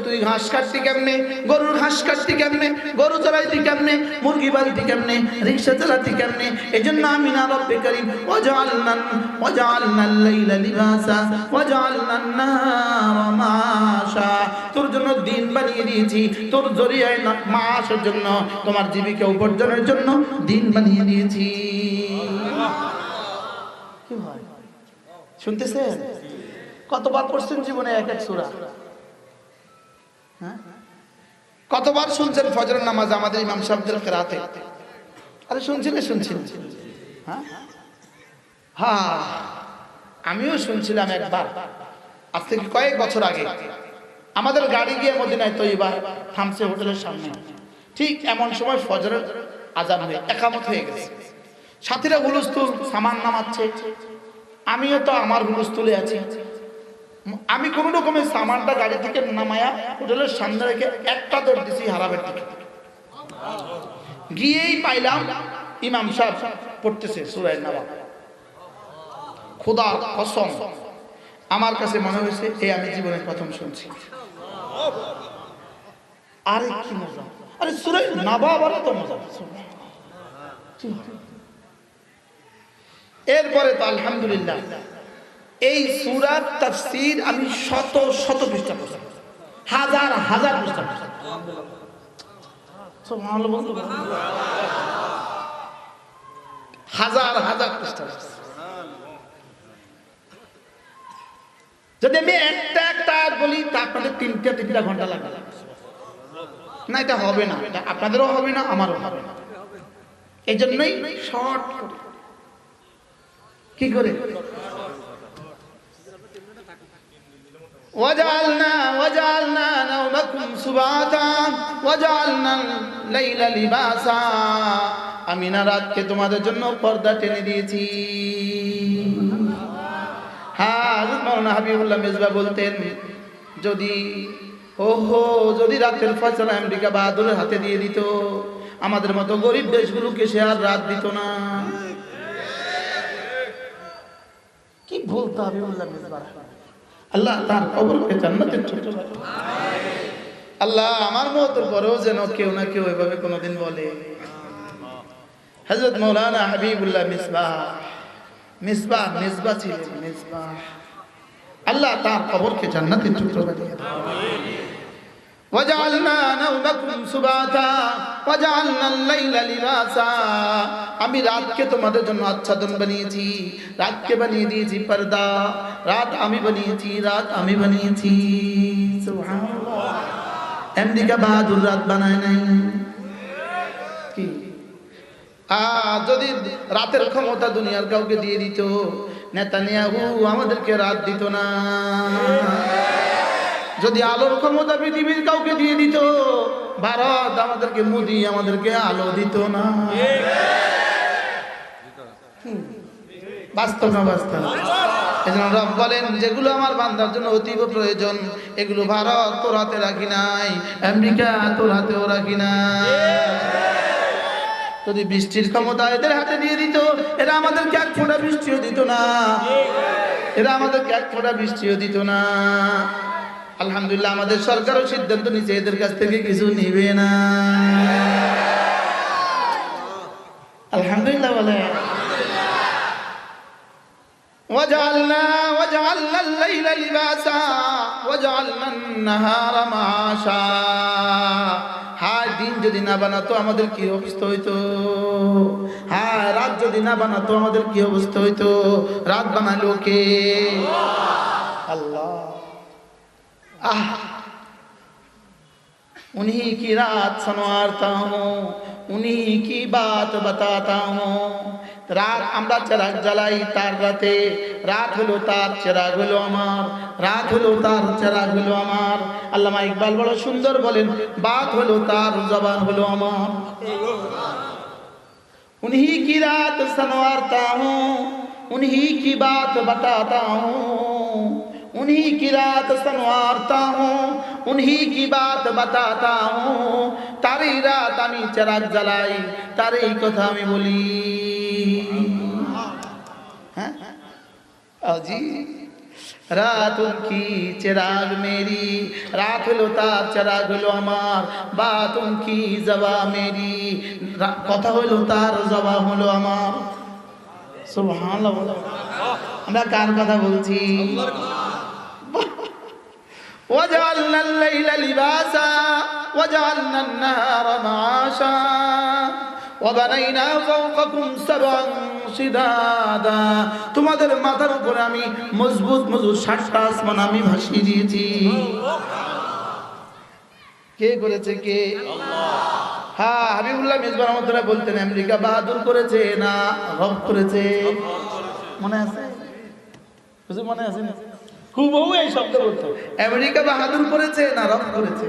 তুই ঘাস কাটতি কেমনে, গরুর ঘাস কাটতি কেমনে, গরু চড়াইতি কেমনে, মুরগি বাড়িতি কেমনে, রিক্সা চালাতি কেমনে। এই জন্য আমি না রব্বে কারীম ওয়াজআলনাল লাইলা লিবাসা ওয়াজআলনান নাহারা মাআশা, তোর জন্য দিন বানিয়ে দিয়েছি, তোর জরিয়ায় মাআশের জন্য, তোমার জীবিকা উপার্জনের জন্য দিন বানিয়ে দিয়েছি। কি হয় শুনতেছেন? কতবার পড়ছেন জীবনে এক এক সূরা? হ্যাঁ, কতবার শুনছেন ফজরের নামাজ আমাদের ইমাম সাহেবদের কিরাতে? আরে শুনছিলেন? হ্যাঁ হ্যাঁ, আমিও শুনছিলাম একবার, আজ থেকে কয়েক বছর আগে। আমাদের গাড়ি গিয়ে মদিনায় তৈবা থামছে হোটেলের সামনে, ঠিক এমন সময় ফজরের আযান হয়ে একামত হয়ে গেছে। সাথীরা হুলস্থুল সামান নামাচ্ছে, আমিও তো আমার হুলস্থুলে আছি। আমি কোন রকমের সামানটা গাড়ি থেকে নামায়া হোটেলের সামনে রেখে একটা দৌড় দিছি হারাবের দিকে। গিয়েই পাইলাম ইমাম সাহেব পড়তেছে সূরা নাবা। খোদার কসম আমার কাছে মনে হয়েছে এই আমি জীবনের প্রথম শুনছি। আরে কি মজা! আরে সূরা নাবা বলে তো মজা। এরপরে তো আলহামদুলিল্লাহ এই সূরার তাফসীর আমি শত শত পৃষ্ঠা পড়ছি, হাজার হাজার পৃষ্ঠা পড়ছি। সুবহানাল্লাহ বলতে হাজার হাজার পৃষ্ঠা পড়ছি। যদি আমি একটা একটা বলি তা আপনাদের তিনটা ঘন্টা লাগবে না। এটা হবে না, এটা আপনাদেরও হবে না, আমারও হবে না। এই জন্যই শর্ট করে কি করে ওয়াজআলনা নাওমাকুম সুবাতা ওয়াজআলনাল লাইলা লিবাসা, আমি না রাতকে তোমাদের জন্য পর্দা টেনে দিয়েছি। হ্যাঁ, হযরত মাওলানা হাবিবুল্লাহ মিসবাহ বলতেন যদি রাতের ফয়সালা আমেরিকা বাহাদুরের হাতে দিয়ে দিত, আমাদের মতো গরিব দেশগুলোকে সে আর রাত দিত না। কি বলতে হবে আল্লাহ তার কবরকে জান্নাতের ছোট আল্লাহ আমার মতের পরেও যেন কেউ না কেউ এভাবে কোনোদিন বলে হযরত মাওলানা হাবিবুল্লাহ মিসবাহ ছিলেন মিসবাহ। আল্লাহ তার কবরকে জান্নাতের ছোট বানিয়ে দেন। ওয়াজআলনা নাওমাকুম সুবাতা ওয়াজআলনাল লাইলা লিবাসা, আমি রাতকে তোমাদের জন্য আচ্ছাদন বানিয়েছি, রাতকে বানিয়ে দিয়েছি পর্দা। রাত আমি বানিয়েছি। সুবহানাল্লাহ। আমেরিকা বাহাদুর রাত বানায় নাই কি? যদি রাতের ক্ষমতা দুনিয়ার কাউকে দিয়ে দিত, নেতানিয়াহু আমাদেরকে রাত দিত না। যদি আলোর ক্ষমতা পৃথিবীর কাউকে দিয়ে দিত, ভারত আমাদেরকে মোদি আমাদেরকে আলো দিত না। বাস্তব না বাস্তব? এজন্য রব বলেন যেগুলো আমার বান্দার জন্য অতীব প্রয়োজন এগুলো ভারত তোর হাতে রাখি নাই, আমেরিকা তোর হাতেও রাখি নাই। যদি বৃষ্টির ক্ষমতা এদের হাতে দিয়ে দিত, এরা আমাদেরকে এক ফোঁটা বৃষ্টিও দিত না, এরা আমাদেরকে এক ফোঁটা বৃষ্টিও দিত না। আলহামদুলিল্লাহ আমাদের সরকারও সিদ্ধান্ত নিচ্ছে এদের কাছ থেকে কিছু নিবে না। আলহামদুলিল্লাহ বলে وجعلنا الليل لباسا وجعلنا النهار معاشا। হায় দিন যদি না বানাতো আমাদের কি অবস্থা হইতো, হায় রাত যদি না বানাতো আমাদের কি অবস্থা হইতো। রাত বানালো কে? আল্লাহ। उन्हीं की रात संवारता हूँ, उन्हीं की बात बताता हूँ। রাত আমরা চিরাগ জ্বালাই তার রাতে, রাত হলো তার চিরাগ হলো আমার, রাত হলো তার চিরাগ হলো আমার। আল্লামা ইকবাল বড় সুন্দর বলেন, বাত হলো তার জবান হলো আমার। उन्हीं की रात संवारता हूँ, उन्हीं की बात बताता हूँ, उन्हीं की रात संवारता हूँ, उन्हीं की बात बताता हूँ। तारी रात आमी चिराग জ্বালাই, तारी কথা আমি বলি। हाँ जी, रात उनकी चिराग मेरी, रात হলো তার চিরাগ হলো আমার, बात उनकी जबा मेरी, কথা হলো তার জবা হলো আমার। সুবহানাল্লাহ। আমরা কার কথা বলছি? وجعلنا الليل لباسا وجعلنا النهار معاشا وبنينا فوقكم سبعا شدادا। তোমাদের মাথার উপরে আমি মজবুত মজবুত 7টা আসমান আমি ভাসিয়ে দিয়েছি। কে করেছে? কে? আল্লাহ। হ্যাঁ, হাবিবুল্লাহ মিসবাহ রহমাতুল্লাহ বলতেন আমেরিকা বাহাদুর করেছে না রব করেছে? মনে আছে? বুঝে মনে আছে না? হুবহু এই শব্দ বলতো, আমেরিকা বাহাদুর করেছে না রব করেছে?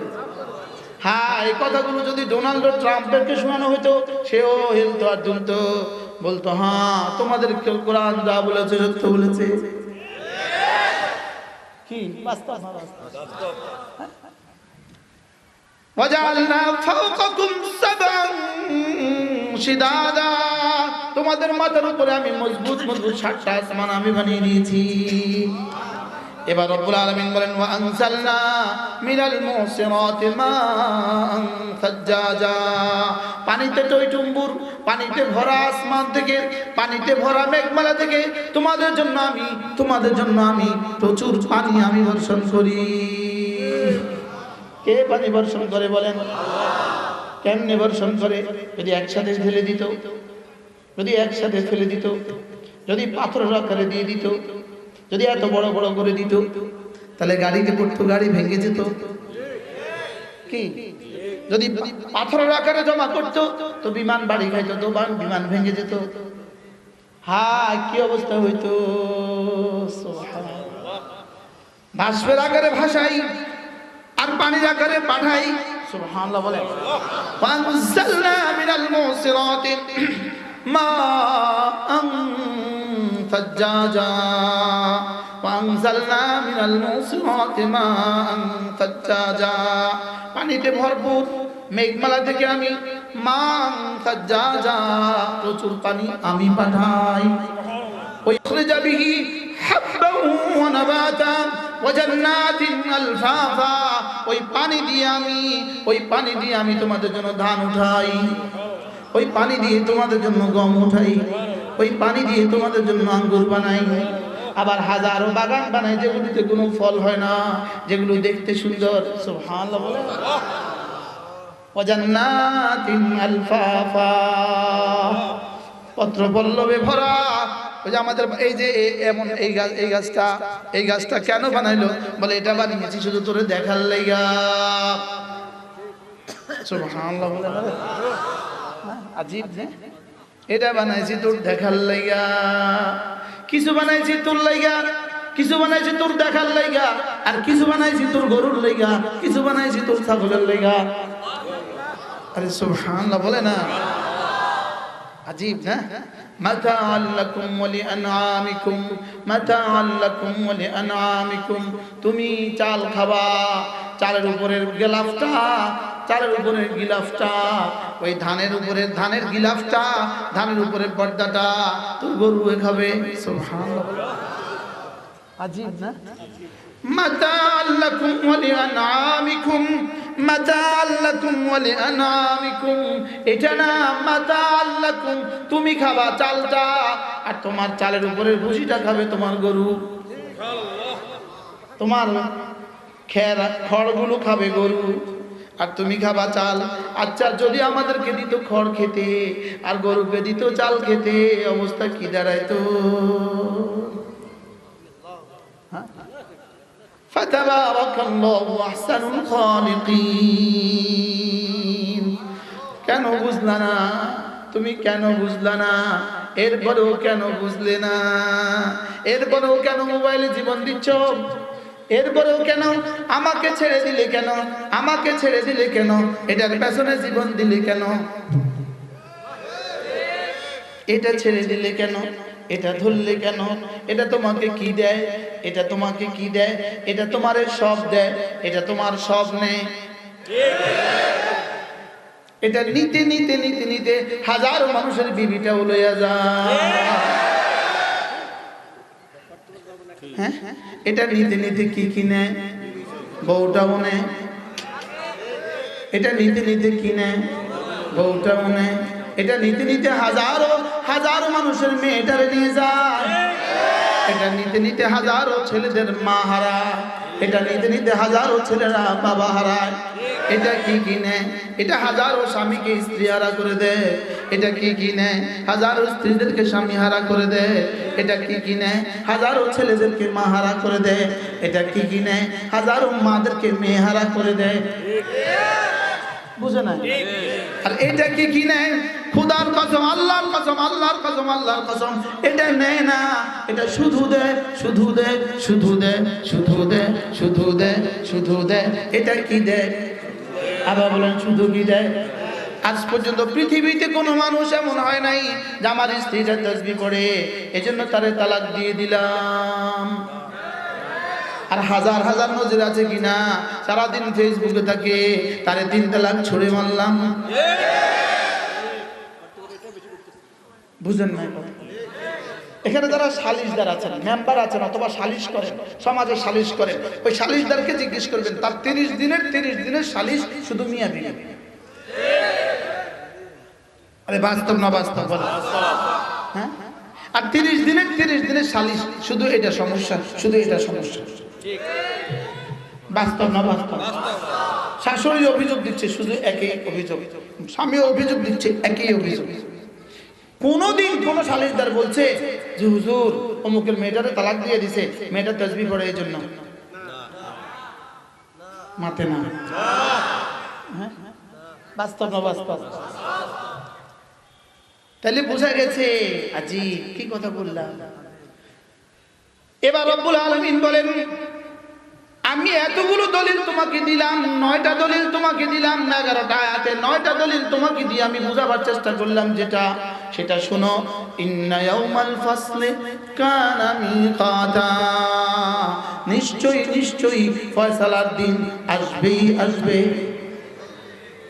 হ্যাঁ, এই কথাগুলো যদি ডোনাল্ড ট্রাম্পকে শোনানো হতো সেও হিলতো আর দুলতো, বলতো হ্যাঁ তোমাদের কোরআন যা বলেছে সত্য বলেছে। কি বাস্তব না বাস্তব? وجعلنا فوقكم سبعا شدادا। তোমাদের মাথার উপরে আমি মজবুত মজবুত 7টা আসমান আমি বানিয়ে দিয়েছি। এবার রব্বুল আলামিন বলেন ওয়া আনজালনা মিনাল মুসিরাতি মাআন সাজ্জাজা। পানিতে টইটুম্বুর, পানিতে ভরা আসমান থেকে, পানিতে ভরা মেঘমালা থেকে তোমাদের জন্য আমি প্রচুর পানি আমি বর্ষণ করি। কে পানি বর্ষণ করে বলেন? আল্লাহ। কেমনে বর্ষণ করে? যদি একসাথে ফেলে দিত, যদি একসাথে ফেলে দিত, যদি পাথরের আকারে দিয়ে দিত, যদি এত বড় বড় করে দিত তাহলে গাড়িতে পড়তো, গাড়ি ভেঙে যেত। কি? যদি পাথরের আকারে জমা করতো তো বিমান বাড়ি খাইতো, তো বিমান ভেঙে যেত। হ্যাঁ, কি অবস্থা হইতো? বাষ্পের আকারে ভাসাই আর পানির আকারে পাঠাই। সুবহানাল্লাহ বলেন। ওয়ানজালনা মিনাল মুসিরাতি মাআন সাজ্জাজা ওয়ানজালনা মিনাল মুসিরাতি মাআন সাজ্জাজা। পানিতে ভরপুর মেঘমালা থেকে আমি মাআন সাজ্জাজা প্রচুর পানি আমি পাঠাই। ওয়াখরিজা বিহি হাব্বান ওয়া নাবাতা ওয়া জান্নাতিন আলফাফা। ওই পানি দিয়ে আমি তোমাদের জন্য ধান উঠাই, ওই পানি দিয়ে তোমাদের জন্য গম উঠাই, ওই পানি দিয়ে তোমাদের জন্য আঙ্গুর বানাই। আবার হাজারো বাগান বানাই যেগুলিতে কোনো ফল হয় না, যেগুলো দেখতে সুন্দর। সুবহানাল্লাহ বলে। ওয়া জান্নাতিন আলফাফা, পত্র পল্লবে ভরা। ওই যে আমাদের এই যে এমন এই গাছটা কেন বানাইলো? বলে এটা বানিয়েছি শুধু তোরে দেখার লাইগা। সুবহানাল্লাহ বলে। আজীব না? এটা বানাইছি তোর দেখার লাইগা। কিছু বানাইছি তোর লাইগা, কিছু বানাইছি তোর দেখার লাইগা, আর কিছু বানাইছি তোর গরুর লাইগা, কিছু বানাইছি তোর ছাগলের লাইগা। আরে সুবহানাল্লাহ বলে না? আজীব না? মাতাআল লাকুম ওয়া লিআনআমিকুম, মাতাআল লাকুম ওয়া লিআনআমিকুম। তুমি চাল খাবা, চালের উপরের গিলাফটা, চালের উপরের গিলাফটা, ওই ধানের উপরের ধানের গিলাফটা, ধানের উপরের পর্দাটা তো গরু খাবে। সুবহানাল্লাহ, আজীব না? মাতাআল লাকুম ওয়া লিআনআমিকুম, মাতাআল লাকুম ওয়া লিআনআমিকুম। এটা না মাতাআল লাকুম, তুমি খাবা চালটা, আর তোমার চালের উপরের ভুসিটা খাবে তোমার গরু। তোমার খড়গুলো খাবে গরু, আর তুমি খাবা চাল। আচ্ছা, যদি আমাদেরকে দিত খড় খেতে আর গরুকে দিত চাল খেতে, অবস্থা কি দাঁড়াইতো? ফাতাবারাকাল্লাহু আহসানুল খালিকিন। কেন বুঝলা না? তুমি কেন বুঝলা না? এরপরেও কেন বুঝলে না? এরপরেও কেন মোবাইলে জীবন দিচ্ছ? এরপরেও কেন আমাকে ছেড়ে দিলে? কেন আমাকে ছেড়ে দিলে? কেন এটার পেছনে জীবন দিলে? কেন এটা ছেড়ে দিলে? কেন এটা ধরলে? কেন এটা তোমাকে কি দেয়? এটা তোমাকে কি দেয়? এটা তোমারে সব দেয়, এটা তোমার সব নেই। এটা নিতে নিতে নিতে নিতে হাজারো মানুষের বিবিটাও লইয়া যায়। হ্যাঁ, এটা নিতে নিতে কি কিনে? বউটাও নেয়। এটা নিতে নিতে কিনে? বউটাও নেয়। এটা নিতে নিতে হাজারো হাজারো মানুষের মেয়েটারে নিয়ে যায়। এটা নিতে নিতে হাজারো ছেলেদের মা হারায়। এটা নিতে নিতে হাজারো ছেলেরা বাবা হারায়। এটা কি কিনে? এটা হাজারো স্বামীকে স্ত্রী হারা করে দেয়। এটা কি কিনে? হাজারো স্ত্রীদেরকে স্বামী হারা করে দেয়। এটা কি কিনে? হাজারো ছেলেদেরকে মা হারা করে দেয়। এটা কি কিনে? হাজারো মাদেরকে মেয়ে হারা করে দেয়। বুঝে না? আর এটা কি কিনে? খুদার কসম, আল্লাহর কসম, আল্লাহর কসম, আল্লাহর কসম, এটা নেয় না। এটা শুধু দেয়, শুধু দেয়, শুধু দেয়, শুধু দেয়, শুধু দেয়, শুধু দেয়। এটা কি দেয়? আবার বলেন, শুধু কি দেয়? আজ পর্যন্ত পৃথিবীতে কোনো মানুষ এমন হয় নাই যে আমার স্ত্রীটা তাসবিহ পড়ে এজন্য তারে তালাক দিয়ে দিলাম। আর হাজার হাজার নজির আছে কিনা, সারাদিন ফেসবুকে থাকে, তারে 3 তালাক ছুড়ে মারলাম। বুঝেন না? এখানে যারা সালিশদার আছেন, মেম্বার আছেন, অথবা সালিশ করেন, সমাজে সালিশ করেন, ওই সালিশদারকে জিজ্ঞেস করবেন তার 30 দিনের সালিশ শুধু মিয়া বিবি। আরে বাস্তব না বাস্তব বলেন? হ্যাঁ, আর 30 দিনের সালিশ শুধু এটা সমস্যা, শুধু এটা সমস্যা। বাস্তব না বাস্তব? শাশুড়ি অভিযোগ দিচ্ছে শুধু একই অভিযোগ, স্বামী অভিযোগ দিচ্ছে একই অভিযোগ। কোনদিন কোন সালিশদার বলছে যে হুজুর অমুকের মেয়েটারে তালাক দিয়ে দিছে, মেয়েটা তাসবিহ পড়ে এই জন্য? মাতে না? হ্যাঁ, বাস্তব না বাস্তব? তাহলে বোঝা গেছে আজিব কি কথা বললাম। এবার রব্বুল আলামিন বলেন, আমি এতগুলো দলিল তোমাকে দিলাম, 9টা দলিল তোমাকে দিলাম, 11টা আয়াতে 9টা দলিল তোমাকে দিয়ে আমি বোঝাবার চেষ্টা করলাম যেটা, সেটা শোনো। ইন্না ইয়াউমাল ফাসলি কানা মিকাতা, নিশ্চয়ই নিশ্চয়ই ফয়সালার দিন আসবেই আসবে।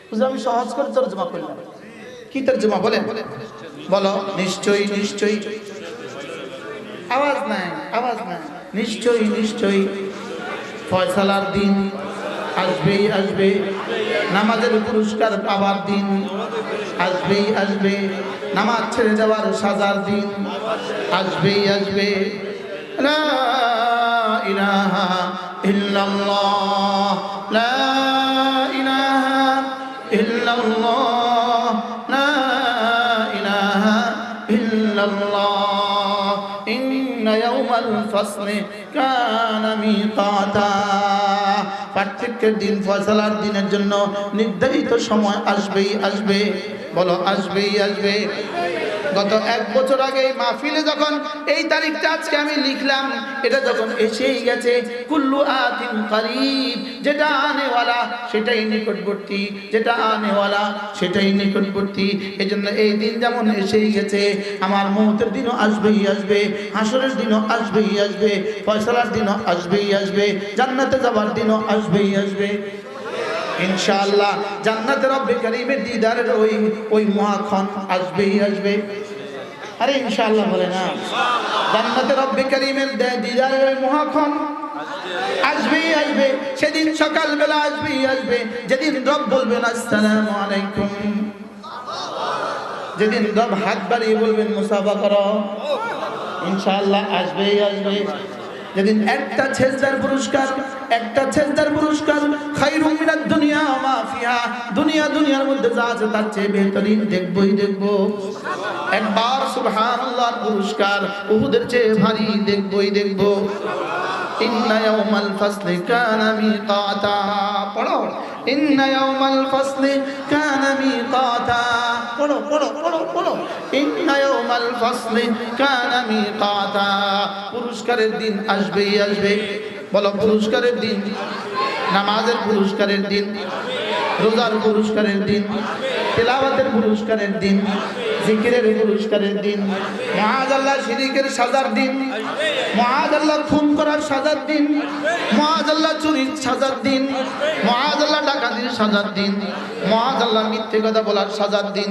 বুঝলে আমি সহজ করে তরজমা করলাম। কি তরজমা বলেন? বলো, নিশ্চয়ই নিশ্চয়ই। আওয়াজ নাই, আওয়াজ নাই। নিশ্চয়ই নিশ্চয়ই ফয়সালার দিন আসবেই আসবে, নামাজের পুরস্কার পাওয়ার দিন আসবেই আসবে, নামাজ ছেড়ে দেওয়ার সাজার দিন আসবেই আসবে। লা ইলাহা ইল্লাল্লাহ, লা ইলাহা ইল্লাল্লাহ, লা ইলাহা ইল্লাল্লাহ। ইন্না ইয়াউমাল ফাসলি কানা মিকাতা, পার্থক্যের দিন, ফয়সালার দিনের জন্য নির্ধারিত সময় আসবেই আসবে। বলো, আসবেই আসবে। গত 1 বছর আগে এই মাহফিলে যখন এই তারিখটা আজকে আমি লিখলাম, এটা যখন এসেই গেছে, কুল্লু আতিন করিব, যেটা আনেওয়ালা সেটাই নিকটবর্তী, যেটা আনেওয়ালা সেটাই নিকটবর্তী। এজন্য এই দিন যেমন এসেই গেছে, আমার মওতের দিনও আসবেই আসবে, হাসরের দিনও আসবেই আসবে, ফয়সালার দিনও আসবেই আসবে, জান্নাতে যাবার দিনও আসবেই আসবে ইনশাআল্লাহ। জান্নাতে রব্বে কারীমের দিদারের ওই মহাক্ষণ আসবেই আসবে। আরে ইনশাআল্লাহ বলে না, জান্নাতে রব্বে কারীমের দিদারের ওই মহাক্ষণ আসবেই আসবে। সেদিন সকালবেলা আসবেই আসবে, যেদিন রব বলবেন আসসালামু আলাইকুম, যেদিন রব হাত বাড়িয়ে বলবেন মুসাফা করো, ইনশাআল্লাহ আসবেই আসবে। যেদিন একটা সেজদার পুরস্কার, একটা সেজদার পুরস্কার খায়রুম মিনাদ দুনিয়া ওয়া মা ফিহা, দুনিয়ার মধ্যে যা আছে তার চেয়ে বেহতরিন দেখবই দেখব। একবার সুবহানাল্লাহর পুরস্কার উহুদের চেয়ে ভারী দেখবই দেখব। ইন্না ইয়াওমাল ফাসলি কানা মিকাতা, পড়ো ইন্না ইয়াওমাল ফাসলি কানা মিকাতা, পড়ো পড়ো পড়ো পড়ো, ইন্না ইয়াওমাল ফাসলি কানা মিকাতা। পুরস্কারের দিন আসবেই আসবে। বলো পুরস্কারের দিন, নামাজের পুরস্কারের দিন, রোজার পুরস্কারের দিন, তেলাওয়াতের পুরস্কারের দিন, জিকিরের পুরস্কারের দিন, মাআযাল্লাহ শিরকের সাজার দিন, মাআযাল্লাহ খুন করার সাজার দিন, মাআযাল্লাহ চুরির সাজার দিন, মাআযাল্লাহ ডাকাতির সাজার দিন, মাআযাল্লাহ মিথ্যে কথা বলার সাজার দিন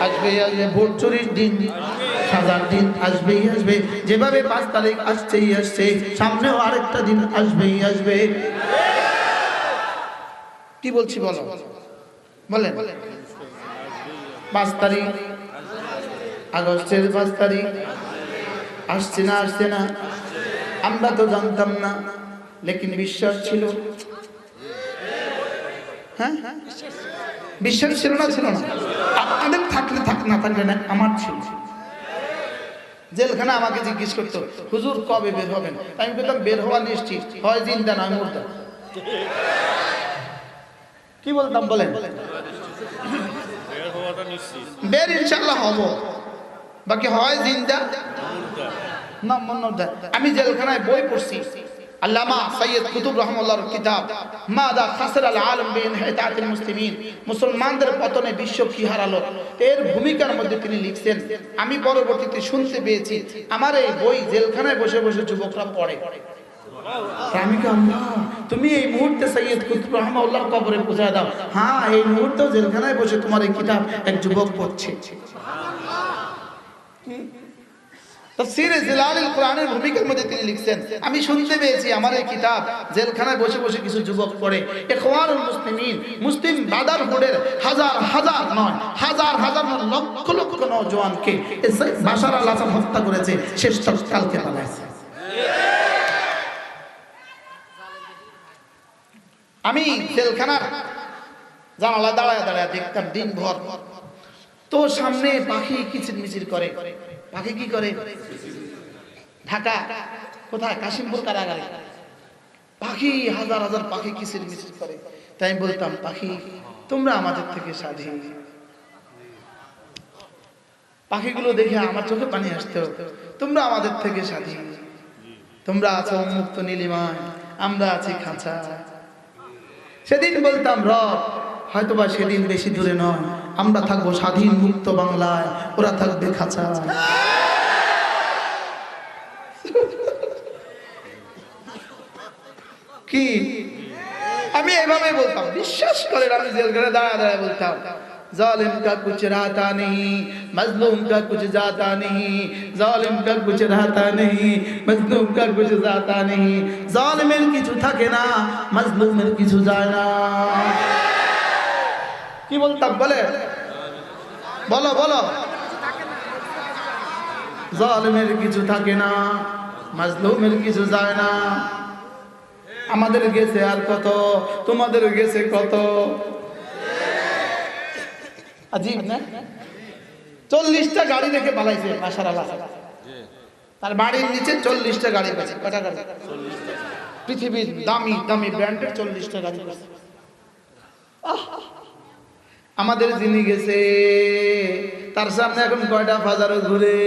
আসবেই আসবে। ভোট চুরির দিন, সাজার দিন আসবেই আসবে। যেভাবে 5 তারিখ আসছেই আসছে, সামনেও আরেকটা দিন আসবেই আসবে। কি বলছি বলো, বলেন 5 তারিখ আগস্টের 5 তারিখ আসছে না আসছে না, আমরা তো জানতাম না, লেকিন বিশ্বাস ছিল। হ্যাঁ বিশ্বাস ছিল না, ছিল না? আপনাদের থাকলে থাক, না থাকলে না, আমার ছিল। জেলখানা আমাকে জিজ্ঞেস করতো, হুজুর কবে বের হবেন? আমি বলতাম বের হওয়া নিশ্চিত, হয় জিন্দা নয় মুর্দা। কি বলতাম বলেন? বের ইনশাআল্লাহ হব, বাকি হয় জিন্দা না মুর্দা। আমি জেলখানায় বই পড়ছি, আল্লামা সৈয়দ কুতুব রহমাতুল্লাহর কিতাব মাদা খাসরাল আলম বিইনহিতাতিল মুসলিমিন, মুসলমানদের পতনে বিশ্ব কি হারালো, এর ভূমিকার মধ্যে তিনি লিখছেন। আমি পরবর্তীতে শুনতে পেয়েছি আমার এই বই জেলখানায় বসে বসে যুবকরা পড়ে। আমি আল্লাহ, তুমি এই মুহূর্তে সৈয়দ কুতুব রহমাতুল্লাহর কবরে পৌঁছায় দাও। হ্যাঁ, এই মুহূর্তে জেলখানায় বসে তোমার এই কিতাব এক যুবক পড়ছে। তাফসীরে জিলালুল কোরআনের ভূমিকার মধ্যে তিনি লিখছেন, আমি শুনতে পেয়েছি আমার এই কিতাব জেলখানায় বসে বসে কিছু যুবক পড়ে। ইখওয়ানুল মুসলিমিন, মুসলিম ব্রাদারহুডের হাজার হাজার নয়, হাজার হাজার নয়, লক্ষ লক্ষ নওজোয়ানকে বাশার আল আসাদ হত্যা করেছে, শেষ কালকে পালাইছে। আমি জেলখানার জানালা দাঁড়ায় দাঁড়ায় দেখতাম দিনভর, তো সামনে পাখি কিচিরমিচির করে। পাখি কি করে? ঢাকা কোথায়? কাশিমপুর কারাগারে পাখি, হাজার হাজার পাখি কিচিরমিচির করে। তাই আমি বলতাম, পাখি তোমরা আমাদের থেকে স্বাধীন। পাখিগুলো দেখে আমার চোখে পানি আসতো, তোমরা আমাদের থেকে স্বাধীন, তোমরা আছো মুক্ত নীলিমায়, আমরা আছি খাঁচা। সেদিন বলতাম, রব হয়তোবা সেদিন বেশি দূরে নয়, আমরা থাকবো স্বাধীন মুক্ত বাংলায়, ওরা থাকবে খাঁচা। কি আমি এভাবে বলতাম, বিশ্বাস করেন। আমি জেলখানায় দাঁড়ায় দাঁড়ায় বলতাম, जालिम का कुछ रहता नहीं, मजलूम का कुछ जाता नहीं, जालिम का कुछ रहता नहीं, मजलूम का कुछ जाता नहीं। जालिमेर किछु থাকে না, মজলুমের কিছু যায় না। কি বলতাম বলে? বলো বলো। জালিমের কিছু থাকে না, মজলুমের কিছু যায় না। আমাদের গেছে আর কত, তোমাদের গেছে কত। अजीब ना, 40টা গাড়ি রেখে পালাইছে বাশার আল আসাদ। তার বাড়ির নিচে 40টা গাড়ি আছে। কটা গাড়ি? পৃথিবীর দামি দামি ব্র্যান্ডের 40টা গাড়ি আছে। আমাদের যিনি গেছে তার সামনে এখন কয়টা বাজারও ঘুরে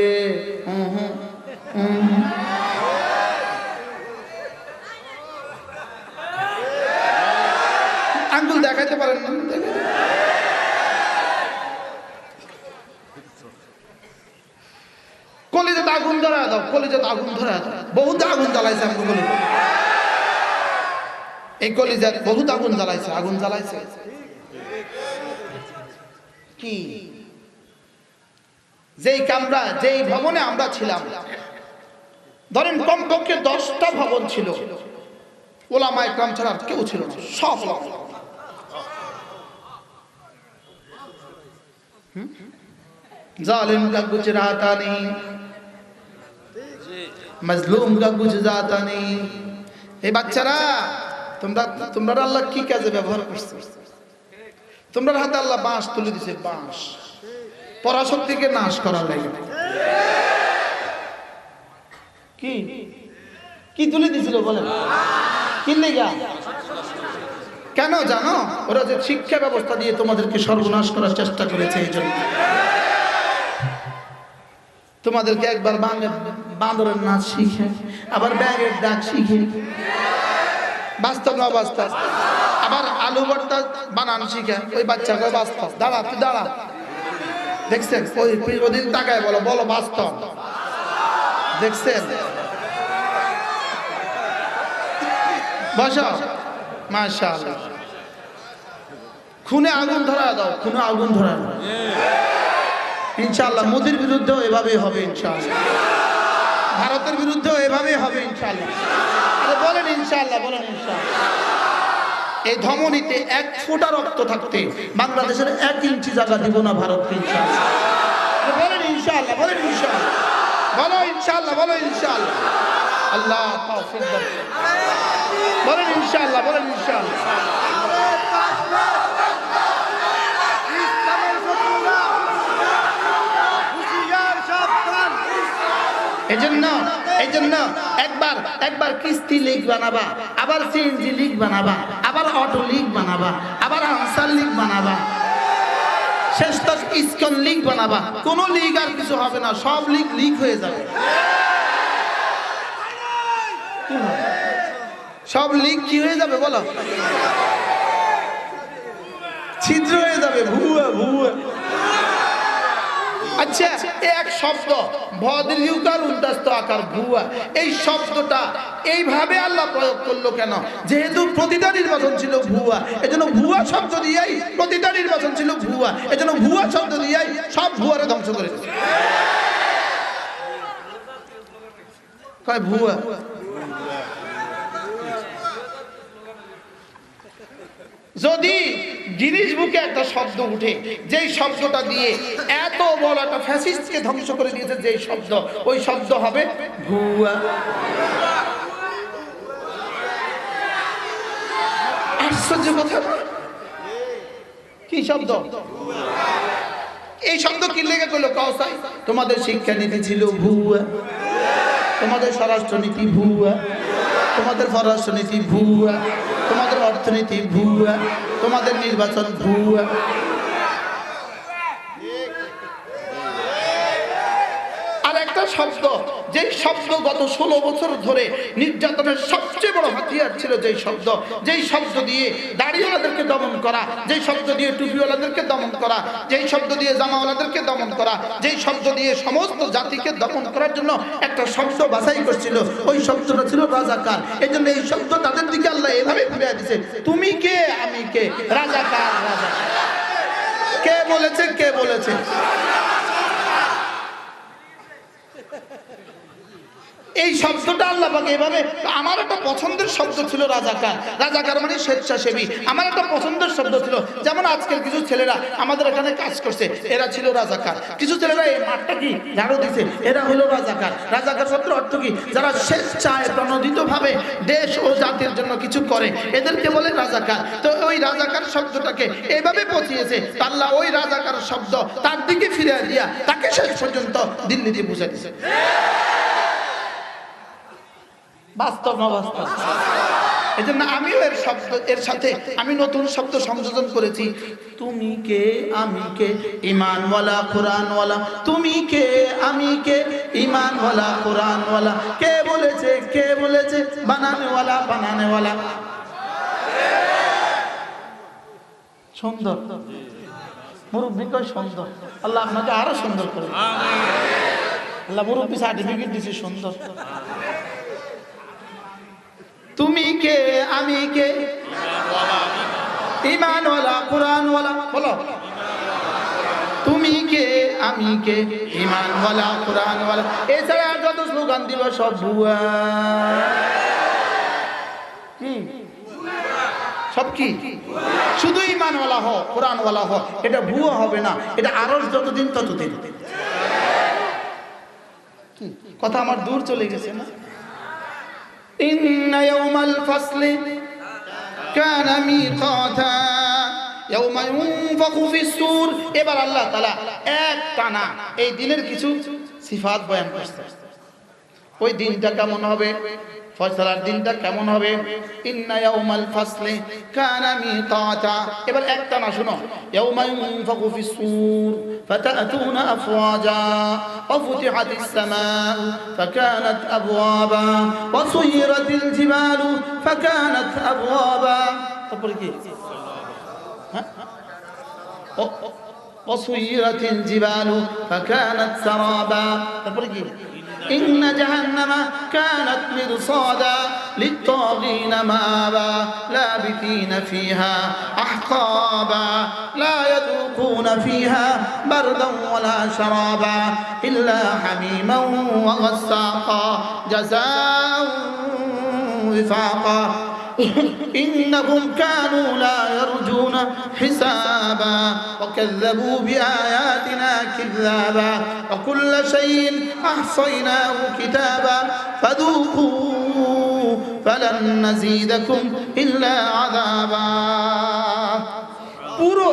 আঙ্গুল দেখাইতে পারেন না। কলিজাতে আগুন ধরা দাও, কলিজাতে আগুন ধরা দাও। বহুত আগুন জ্বালাইছে আমাকে কলিজা, এই কলিজার বহুত আগুন জ্বালাইছে, আগুন জ্বালাইছে। কি যেই কামরা, যেই ভবনে আমরা ছিলাম, ধরেন কমপক্ষে 10টা ভবন ছিল, ওলামা ইকরাম ছাড়া কেউ ছিল না, সব जालिम का कुछ रहता नहीं, मजलूम का कुछ जाता नहीं। এই বাচ্চারা তোমরা আল্লাহ কি কাজে ব্যবহার করছে? তোমরা হাতে আল্লাহ বাঁশ তুলে দিছে, বাঁশ পরাশক্তিকে নাশ করার লাগে। কি কি তুলে দিছিল বলেন? কি লেগা? কেন জানো? ওরা যে শিক্ষা ব্যবস্থা দিয়ে তোমাদেরকে সর্বনাশ করার চেষ্টা করেছে, এই জন্য তোমাদেরকে একবার বাঁদরের নাচ শিখে, আবার ব্যাঙের ডাক শিখে, বাস্তব না বাস্তব, আবার আলু ভর্তা বানান শিখে। ওই বাচ্চাকে বাস্তব, দাঁড়া তুই দাঁড়া, দেখছেন? ওই ওদিন তাকায় বলো, বলো বাস্তব, দেখছেন? বসো, মাশাআল্লাহ। খুনে আগুন ধরা দাও, খুনে আগুন ধরা দাও। ইনশাআল্লাহ মোদির বিরুদ্ধেও এভাবেই হবে ইনশাআল্লাহ, ভারতের বিরুদ্ধেও এভাবেই হবে ইনশাআল্লাহ। আরে বলেন ইনশাআল্লাহ, বলেন ইনশাআল্লাহ। এই ধমনীতে 1 ফোঁটা রক্ত থাকতে বাংলাদেশের 1 ইঞ্চি জায়গা দিব না ভারতকে ইনশাআল্লাহ। বলেন ইনশাআল্লাহ, বলেন ইনশাআল্লাহ, বলো ইনশাআল্লাহ, বলো ইনশাআল্লাহ। আল্লাহ তাওফীক দান, বলেন ইনশাআল্লাহ, বলেন ইনশাআল্লাহ। এই জন্য একবার কিস্তি লিগ বানাবা, আবার সিএনজি লিগ বানাবা, আবার অটো লিগ বানাবা, আবার আনসার লিগ বানাবা, শেষ তক ইসকন লিগ বানাবা। কোন লিগ আর কিছু হবে না, সব লিগ হয়ে যাবে। সব লিগ কি হয়ে যাবে বলো? ছিদ্র হয়ে যাবে, ভুয়া ভুয়া। আচ্ছা, এক শব্দ ভদ্রিউকার উদ্দাস্ত আকার ভুয়া, এই শব্দটা এইভাবে আল্লাহ প্রয়োগ করলো কেন? যেহেতু প্রতিটা নির্বাচন ছিল ভুয়া, এজন্য ভুয়া শব্দ দিয়েই প্রতিটা নির্বাচন ছিল ভুয়া, এজন্য ভুয়া শব্দ দিয়েই সব ভুয়ারে ধ্বংস করে দিচ্ছে। কয় ভুয়া। যদি গিনিস বুকে একটা শব্দ উঠে, যেই শব্দটা দিয়ে এত বড় একটা ফ্যাসিস্টকে ধ্বংস করে দিয়েছে, যেই শব্দ, ওই শব্দ হবে ভুয়া। আশ্চর্য কথা, কি শব্দ? এই শব্দ কি লেগে গেল? কাউসাই তোমাদের শিক্ষানীতি ছিল ভুয়া, তোমাদের স্বরাষ্ট্রনীতি ভুয়া, তোমাদের পররাষ্ট্রনীতি ভুয়া, তোমাদের অর্থনীতি ভুয়া, তোমাদের নির্বাচন ভুয়া। আর একটা শব্দ, যেই শব্দ গত 16 বছর ধরে নির্যাতনের সবচেয়ে বড় হাতিয়ার ছিল, যেই শব্দ দিয়ে দাড়িওয়ালাদেরকে দমন করা, যেই শব্দ দিয়ে টুপিওয়ালাদেরকে দমন করা, যেই শব্দ দিয়ে জামাওয়ালাদেরকে দমন করা, যেই শব্দ দিয়ে সমস্ত জাতিকে দমন করার জন্য একটা শব্দ বাছাই করছিল, ওই শব্দটা ছিল রাজাকার। এই জন্য এই শব্দ তাদের দিকে আল্লাহ এভাবে ফিরিয়ে দিয়েছে, তুমি কে আমি কে, রাজাকার। রাজাকার কে বলেছে? কে বলেছে? এই শব্দটা আল্লাহ পাক এইভাবে। আমার একটা পছন্দের শব্দ ছিল রাজাকার। রাজাকার মানে স্বেচ্ছাসেবী। আমার একটা পছন্দের শব্দ ছিল, যেমন আজকের কিছু ছেলেরা আমাদের এখানে কাজ করছে, এরা ছিল রাজাকার। কিছু ছেলেরা এই মাঠটা কি ঝাড়ু দিছে, এরা হলো রাজাকার। রাজাকার শব্দের অর্থ কি? যারা স্বেচ্ছায় প্রণোদিতভাবে দেশ ও জাতির জন্য কিছু করে, এদেরকে বলে রাজাকার। তো ওই রাজাকার শব্দটাকে এইভাবে পচিয়েছে আল্লাহ, ওই রাজাকার শব্দ তার দিকে ফিরে দিয়া তাকে শেষ পর্যন্ত দিল্লি দিয়ে বুঝাই দিছে। বাস্তব না বাস্তব? এজন্য আমিও এর সাথে আমি নতুন শব্দ সংযোজন করেছি। তুমি কে আমি কে ঈমানওয়ালা কোরআনওয়ালা, তুমি কে আমি কে ঈমানওয়ালা কোরআনওয়ালা। কে বলেছে বানানেওয়ালা। সুন্দর মুরব্বী কয় সুন্দর, আল্লাহ আপনাকে আরো সুন্দর করে। আল্লাহ মুরব্বী সার্টিফিকেট দিছে সুন্দর। তুমি কে আমি কে ঈমানওয়ালা কোরআনওয়ালা, বলো তুমি কে আমি কে ঈমানওয়ালা কোরআনওয়ালা। এছাড়া যত স্লোগান দিল সব ভুয়া। কি সব কি? শুধু ঈমানওয়ালা হও কোরআনওয়ালা হও, এটা ভুয়া হবে না। এটা আরো যতদিন ততদিন। কথা আমার দূর চলে গেছে না? ইন্না ইয়াউমাল ফাসলি কানা মিকাতা ইয়াউমা ইউনফাখু ফিস-সূর। এবার আল্লাহ তাআলা এক টানা এই দিনের কিছু সিফাত বয়ান করছে। ওই দিনটা কেমন হবে, ফয়সালার দিনটা কেমন হবে। ইন্না ইয়াউমাল ফাসলি কানা মিকাতা। এবার এক টানা শুনো। ইয়াউমা ইউনফাখু ফিস-সূর ফাতাতুনা আফওয়াজা ওয়া ফুতিহাতিস সামাউ ফাকানাত আবওয়াবা ওয়া সুয়িরাতিল জিবালু ফাকানাত আবওয়াবা। তারপরে কি? ওয়া সুয়িরাতিল জিবালু ফাকানাত সারাবা। তারপরে কি? إن جهنم كانت مرصادا للطاغين مآبا لابثين فيها أحقابا لا يذوقون فيها بردا ولا شرابا إلا حميما وغساقا جزاء وفاقا إنهم كانوا لا يرجون حسابا وكذبوا بآياتنا كذابا وكل شيء أحصيناه كتابا فذوقوا فلن نزيدكم إلا عذابا। পুরো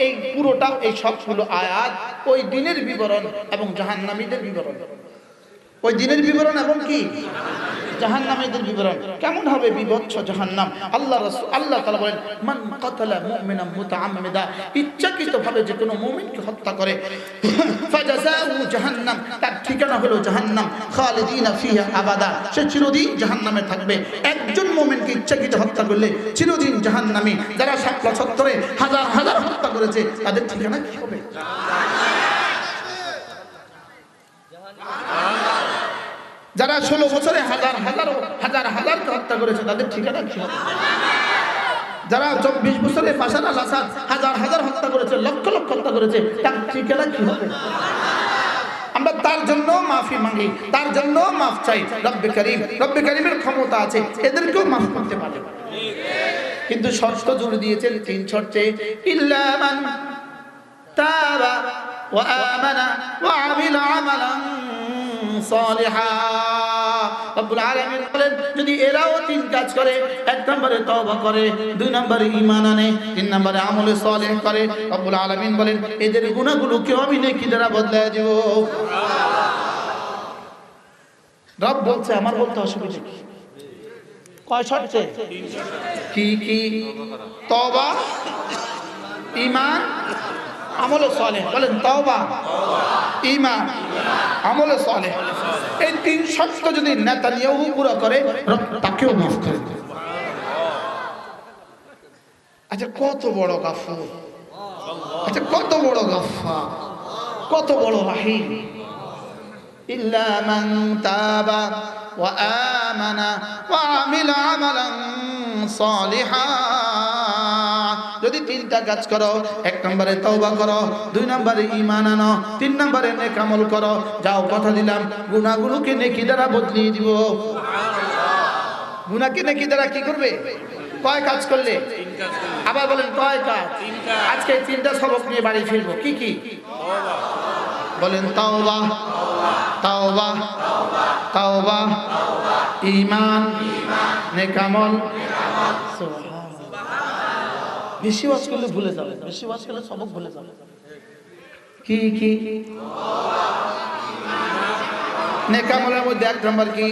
এই পুরোটা এই সবগুলো আয়াত ওই দিনের বিবরণ এবং জাহান্নামীদের বিবরণ। ওই দিনের বিবরণ এবং কি জাহান্নামীদের বিবরণ। কেমন হবে বিভৎস জাহান্নাম। আল্লাহ তাআলা বলেন মান কাতালা মুমিনান মুতাআম্মিদা, ইচ্ছাকৃতভাবে যে কোনো মুমিনকে হত্যা করে, ফাজাযাউ জাহান্নাম, তার ঠিকানা হলো জাহান্নাম, খালিদিনা ফিহা আবাদা, সে চিরদিন জাহান্নামে থাকবে। একজন মুমিনকে ইচ্ছাকৃত হত্যা করলে চিরদিন জাহান্নামী। যারা শাপলা চত্বরে হাজার হাজার হত্যা করেছে তাদের ঠিকানা কি হবে? যারা 16 বছরে হাজার হাজারকে হত্যা করেছে তাদের ঠিকানা কি হবে? যারা 24 বছরে বাশার আল আসাদ হাজার হত্যা করেছে, লক্ষ হত্যা করেছে, তার ঠিকানা কি হবে? আমরা তার জন্য মাফি মাগি, তার জন্য মাফ চাই। রব্বে কারীমের ক্ষমতা আছে, এদেরকেও মাফ করতে পারে। কিন্তু শর্ত জুড়ে দিয়েছেন 3 শর্তে। ইল্লা মান তাবা ওয়া আমানা ওয়া আমিলা আমালান সালিহা। রব্বুল আলামিন বলেন যদি এরাও 3 কাজ করে, 1 নম্বরে তওবা করে, 2 নম্বরে ঈমান আনে, 3 নম্বরে আমলে সালেহ করে, রব্বুল আলামিন বলেন এদের গুনাহগুলোকে আমি নেকি দ্বারা বদলায় দেব। রব বলছে, আমার বলতে অসুবিধা কি? কয় শর্তে? কি? তওবা, ঈমান, আমলে সালেহ। বলেন তওবা, ঈমান, আমলে সালেহ। এই 3 শর্ত যদি নেতানিয়াহু পুরো করে, রব তাকেও মাফ করে দেবে। আচ্ছা কত বড় গাফুর, আচ্ছা কত বড় গাফফার, কত বড় রাহিম। ইল্লা মান তাবা ওয়া আমানা ওয়া আমিলা আমালান সালিহা। যদি 3টা কাজ করো, 1 নম্বরে তওবা করো, 2 নম্বরে ঈমান আনো, 3 নম্বরে নেক আমল করো, যাও কথা দিলাম গুনাহগুলোকে নেকি দ্বারা বদলিয়ে দিব। গুনাহকে নেকি দ্বারা কি করবে? কয় কাজ করলে? 3 কাজ করলে। আবার বলেন কয় কাজ? 3 কাজ। আজকে 3টা সবক নিয়ে বাড়ি ফিরবো। কি? তওবা। বলেন তওবা, তওবা, তওবা, ঈমান, নেক আমল। বেশি ওয়াজ করলে ভুলে যাবে, বেশি ওয়াজ করলে সবক ভুলে যাবে। কি নেক আমলের মধ্যে 1 নম্বর কি?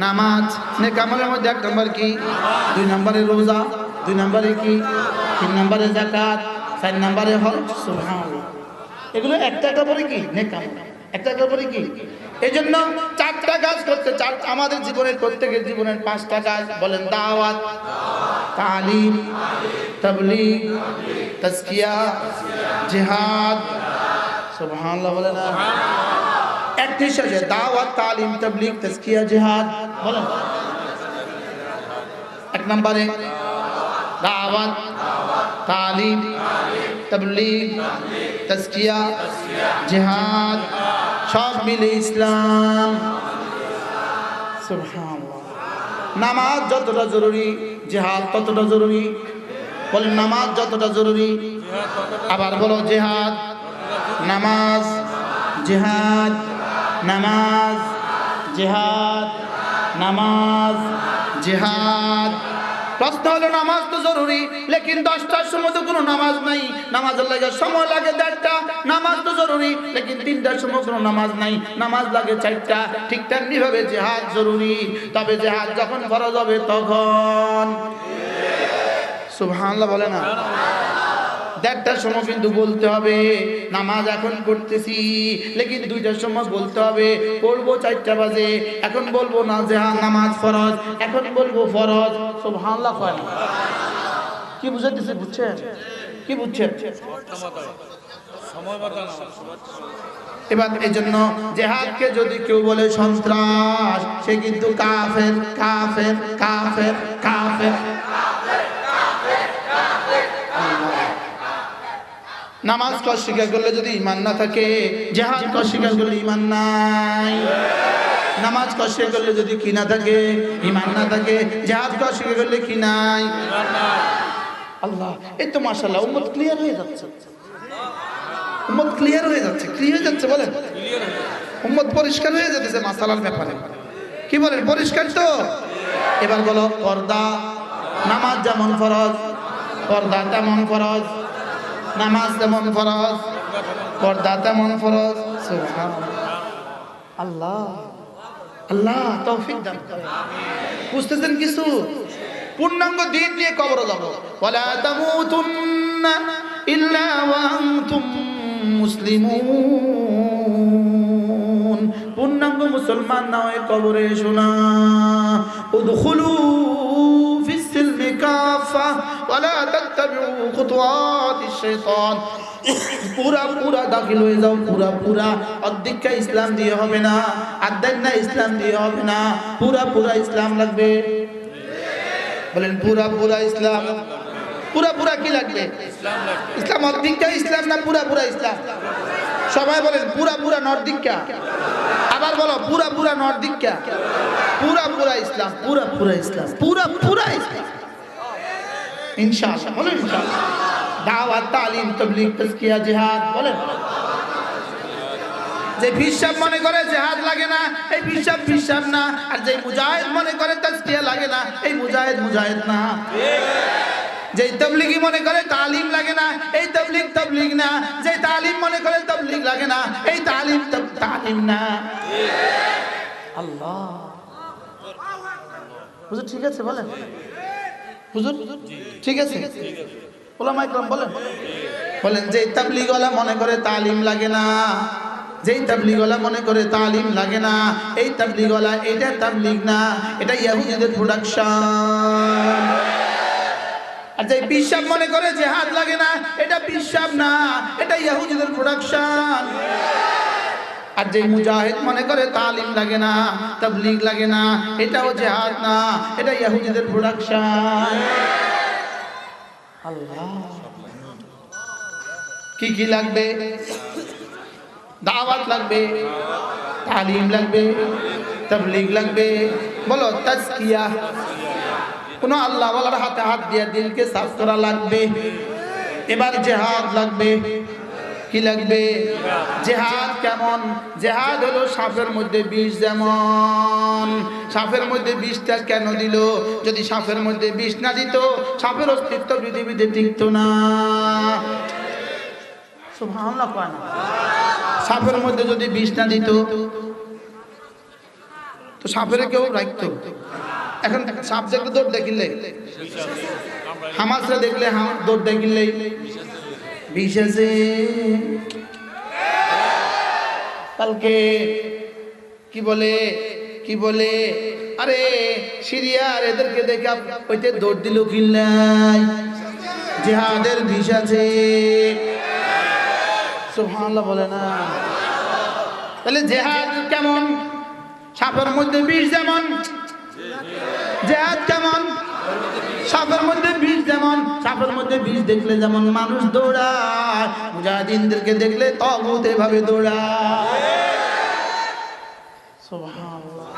নামাজ। নেক আমলের মধ্যে 1 নম্বর কি? 2 নম্বরে রোজা। 2 নম্বরে কি? 3 নম্বরে যাকাত। 4 নম্বরে হজ। সুবহানাল্লাহ। এগুলো একটা একটা পরে কি? নেক আমল। একটা একটা পরে কি? এজন্য 4টা কাজ করতে, আমাদের জীবনের, প্রত্যেকের জীবনের 5টা কাজ। বলেন, দাওয়াত, তালিম, তাবলীগ, তাজকিয়া, জিহাদ। সুবহানাল্লাহ বলেন না? একটি শেষে দাওয়াত, তালিম, তাবলীগ, তাজকিয়া, জিহাদ। বলেন 1 নম্বরে দাওয়াত, তালিম, তাবলীগ, তাজকিয়া, জিহাদ, সব মিলে ইসলাম। সুবহানাল্লাহ। নামাজ যতটা জরুরি, জিহাদ ততটা জরুরি। বলেন, নামাজ যতটা জরুরি। আবার বলো, জিহাদ, নামাজ, জিহাদ, নামাজ, জিহাদ, নামাজ, জিহাদ। প্রশ্ন হলো, নামাজ তো জরুরি, লেকিন 10টার সময় তো কোনো নামাজ নাই। নামাজের লাগে সময় লাগে 1.5টা। নামাজ তো জরুরি, লেকিন 3টার সময় কোনো নামাজ নাই। নামাজ লাগে 4টা। ঠিক তেমনি ভাবে জিহাদ জরুরি, তবে জিহাদ যখন ফরজ হবে তখন। সুবহানাল্লাহ বলে না? 1.5টার সময় কিন্তু বলতে হবে নামাজ এখন পড়তেছি, লেকিন 2টার সময় বলতে হবে পড়বো 4টা বাজে। এখন বলবো না যে হ্যাঁ নামাজ ফরজ, এখন বলবো ফরজ। সুবহানাল্লাহ কয় না? কি বুঝাইতেছে? বুঝছেন? কি বুঝছেন? এবার এই জন্য জিহাদকে যদি কেউ বলে সন্ত্রাস, সে কিন্তু কাফের, কাফের, কাফের, কাফের। নামাজ কে অস্বীকার করলে যদি ঈমান না থাকে, জিহাদ কে অস্বীকার করলে ঈমান নাই। নামাজ কে অস্বীকার করলে যদি কি না থাকে, ঈমান না থাকে। জিহাদ কে অস্বীকার করলে কি নাই? ঈমান নাই। আল্লাহ, এই তো মাশাআল্লাহ উম্মত ক্লিয়ার হয়ে যাচ্ছে। উম্মত ক্লিয়ার হয়ে যাচ্ছে। কি হয়ে যাচ্ছে বলেন? উম্মত পরিষ্কার হয়ে যাচ্ছে মাসালার ব্যাপারে। কি বলেন? পরিষ্কার তো? এবার বলো, পর্দা। নামাজ যেমন ফরজ, পর্দা তেমন ফরজ। নামাজ তেমন ফরজ, পর্দা তেমন ফরজ। সুবহানাল্লাহ। আল্লাহ আল্লাহ তৌফিক দান করেন। বুঝতেছেন কিছু? পূর্ণাঙ্গ দিন নিয়ে কবরে যাব। ওয়ালা তামুতুন্না ইল্লা ওয়া আনতুম মুসলিমুন। পূর্ণাঙ্গ মুসলমান না হয়ে কবরে এসো না। উদখুলু ফিস সিলমি কাফা ওয়ালা তাত্তাবিউ খুতুওয়াতিশ শাইতান। পুরা পুরা দাখিল হয়ে যাও, পুরা পুরা। অর্ধেকটা ইসলাম দিয়ে হবে না, অর্ধেক না ইসলাম দিয়ে হবে না, পুরা পুরা ইসলাম লাগবে। বলেন, পুরা পুরা ইসলাম। পুরা পুরা কি লাগবে? ইসলাম লাগবে। ইসলাম অর্ধেকটা ইসলাম না পুরা পুরা ইসলাম? সবাই বলেন, পুরা পুরা নর্দিকা। আবার বলো, পুরা পুরা নর্দিকা। পুরা পুরা ইসলাম, পুরা পুরা ইসলাম, পুরা পুরা ইসলাম ইনশাআল্লাহ। বলেন ইনশাআল্লাহ। দাওয়াত, তালিম, তাবলীগ, তাজকিয়া, জিহাদ। বলেন। যে ফিরসাব মনে করে জিহাদ লাগে না, এই ফিরসাব ফিরসাব না। আর যে মুজাহিদ মনে করে তাজকিয়া লাগে না, এই মুজাহিদ মুজাহিদ না। যে তাবলীগী মনে করে তালিম লাগে না, এই তাবলীগ তাবলীগ না। যে তালিম মনে করে তাবলীগ লাগে না, এই তালিম তালিম না। আল্লাহ। হুজুর ঠিক আছে বলেন? হুজুর ঠিক আছে? ওলামা ইকরাম বলেন। বলেন, যে তাবলীগওয়ালা মনে করে তালিম লাগে না, যেই তাবলীগওয়ালা মনে করে তালিম লাগে না, এই তাবলীগওয়ালা, এটা তাবলীগ না, এটা ইহুদিদের প্রোডাকশন। আর যে পিশাব মনে করে জিহাদ লাগে না, এটা পিশাব না, এটা ইহুদিদের প্রোডাকশন। আর যে মুজাহিদ মনে করে তালিম লাগে না, তাবলীগ লাগে না, এটাও জিহাদ না, এটা ইহুদিদের প্রোডাকশন। আল্লাহ। কি কি লাগবে? দাওয়াত লাগবে, তালিম লাগবে, তাবলীগ লাগবে। বলো, তাজকিয়া। কোন আল্লাহ ওয়ালার হাতে হাত দিয়ে দিলকে সাফ করা লাগবে। এবার জিহাদ লাগবে। কি লাগবে? জিহাদ কেমন? জিহাদ হলো সাপের মধ্যে বিষ। যেমন সাপের মধ্যে বিষটা কেন দিল? যদি সাপের মধ্যে বিষ না দিত, সাপের অস্তিত্ব পৃথিবীতে টিকত না। সুবহানাল্লাহ কয় না? সাপের মধ্যে যদি বিষ না দিত, তো সাপের কেউ রাখতো, এখন সাপ দেখলে দৌড় দেখিলে, হামাসরা দেখলে দৌড় দেখিলে বিষ আছে। কালকে কি বলে আরে সিরিয়ার এদেরকে দেখে ওইতে দৌড় দিল কিল্লাই, জিহাদের বিষ আছে। সুবহানাল্লাহ বলে না? তাহলে জিহাদ কেমন? সাপের মধ্যে বিষ যেমন, জিহাদ কেমন? সাপের মধ্যে বিষ যেমন, সাপের মধ্যে বিষ দেখলে যেমন মানুষ দৌড়ায়, মুজাহিদিনদেরকে দেখলে তাগুত এভাবে দৌড়ায়। সুবহানাল্লাহ।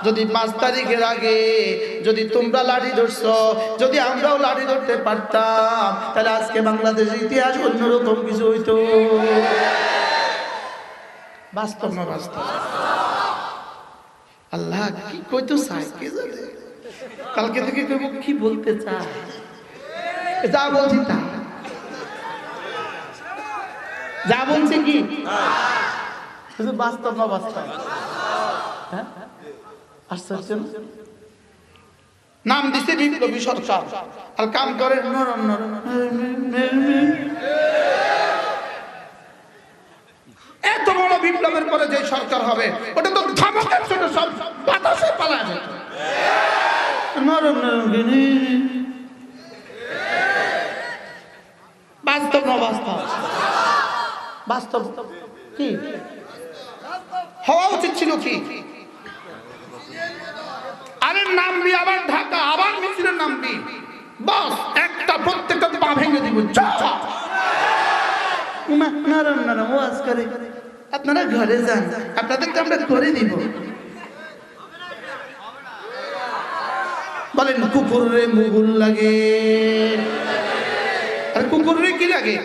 যদি 5 তারিখের আগে যদি তোমরা লাঠি ধরছো, যদি আমরাও লাঠি ধরতে পারতাম, তাহলে আজকে বাংলাদেশের ইতিহাস অন্যরকম কিছু হইতো। বাস্তব না বাস্তব? আল্লাহ কি কইতো চাই কে জানে, কালকে থেকে কইব কি বলতে চায়, যা বলছি তা, যা বলছে কি শুধু বাস্তব না বাস্তব? হ্যাঁ, আশ্চর্য। নাম দিছে বিপ্লবী সরকার, আর কাম করে নরম নরম। এত বড় বিপ্লবের পরে যে সরকার হবে, ওটা তো ধমকের ছোট, সব বাতাসে পালায় যেত। নরম নরম বাস্তব না বাস্তব? বাস্তব কি হওয়া উচিত ছিল? কি আরে নামবি, আবার ঢাকা, আবার মিছিলের নামবি, বস একটা প্রত্যেকটা পা ভেঙে দিব। নরম নরম ওয়াজ করে আপনারা ঘরে যান, আপনাদেরকে আমরা করে দিব। বলেন কুকুরে মুগুল লাগে, আর কুকুরে কি লাগে?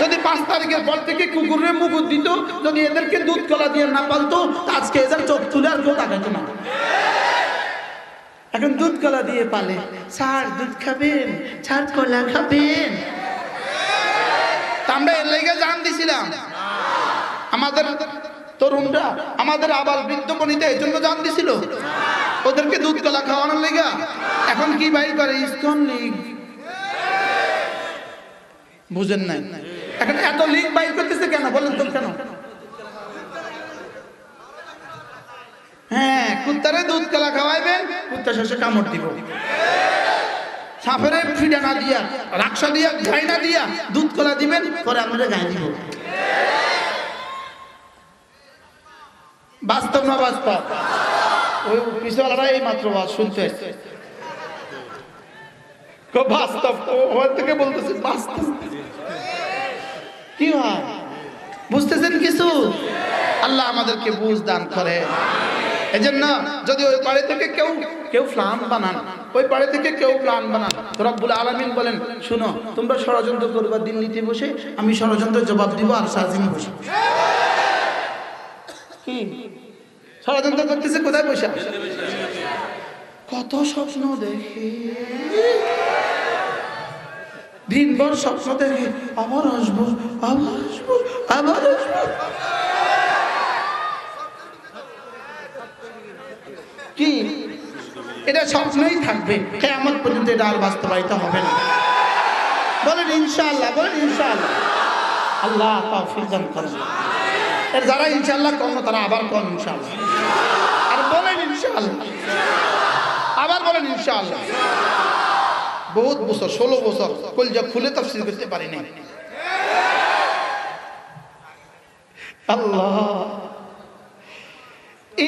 যদি 5 তারিখের পর থেকে কুকুরে মুগুর দিত, যদি এদেরকে দুধ কলা দিয়ে না পালতো, আজকে এদের চোখ তুলে আর কেউ তাকাইতো না। এখন দুধ কলা দিয়ে পালে। স্যার দুধ খাবেন, স্যার কলা খাবেন। আমরা এর লেগে জান দিছিলাম, আমাদের তরুণরা, আমাদের আবার বৃদ্ধ বনিতা এই জন্য জান দিছিল, ওদেরকে দুধ কলা খাওয়ানোর লেগে। এখন কি ভাই করে? ইসকন লীগ। বুঝেন নাই? এখন এত লীগ বাইর করতেছে কেন বলেন তো? কেন? হ্যাঁ, কুত্তারে দুধ কলা খাওয়াইবেন, কুত্তা শেষে কামড় দিব। সাপের ফিডা না দিয়া, রাক্সা দিয়া, গাই না দিয়া দুধ কলা দিবেন, পরে আমরা গায়ে দিব। বাস্তব না বাস্তব? ওই পিছওয়ালারা এই মাত্র বাস শুনতে আসছে, বাস্তব ওর থেকে বলতেছে বাস্তব। কি হয় বুঝতেছেন কিছু? আল্লাহ আমাদেরকে বুঝ দান করে। এজন্য যদি ওই পাড়ে থেকে কেউ প্ল্যান বানান, ওই পাড়ে থেকে কেউ প্ল্যান বানান, তো রব্বুল আলামিন বলেন, শুনো তোমরা ষড়যন্ত্র করবা দিল্লিতে বসে, আমি ষড়যন্ত্রের জবাব দিব আর সাজিনি বসে। কি ষড়যন্ত্র করতেছে? কোথায় বসে? কত স্বপ্ন দেখে, দিনভর স্বপ্ন দেখে, আবার আসবো, আবার আসবো, আবার আসবো। কি এটা স্বপ্নই থাকবে, কিয়ামত পর্যন্ত এটা আর বাস্তবায়িত হবে না। বলেন ইনশাআল্লাহ, বলেন ইনশাআল্লাহ। আল্লাহ তৌফিক দান করুন। এর যারা ইনশাআল্লাহ করলো তারা আবার কোন ইনশাআল্লাহ, আর বলেন ইনশাআল্লাহ, আবার বলেন ইনশাআল্লাহ। বহুত বছর, 16 বছর কলজা খুলে তাফসীর করতে পারি না। আল্লাহ,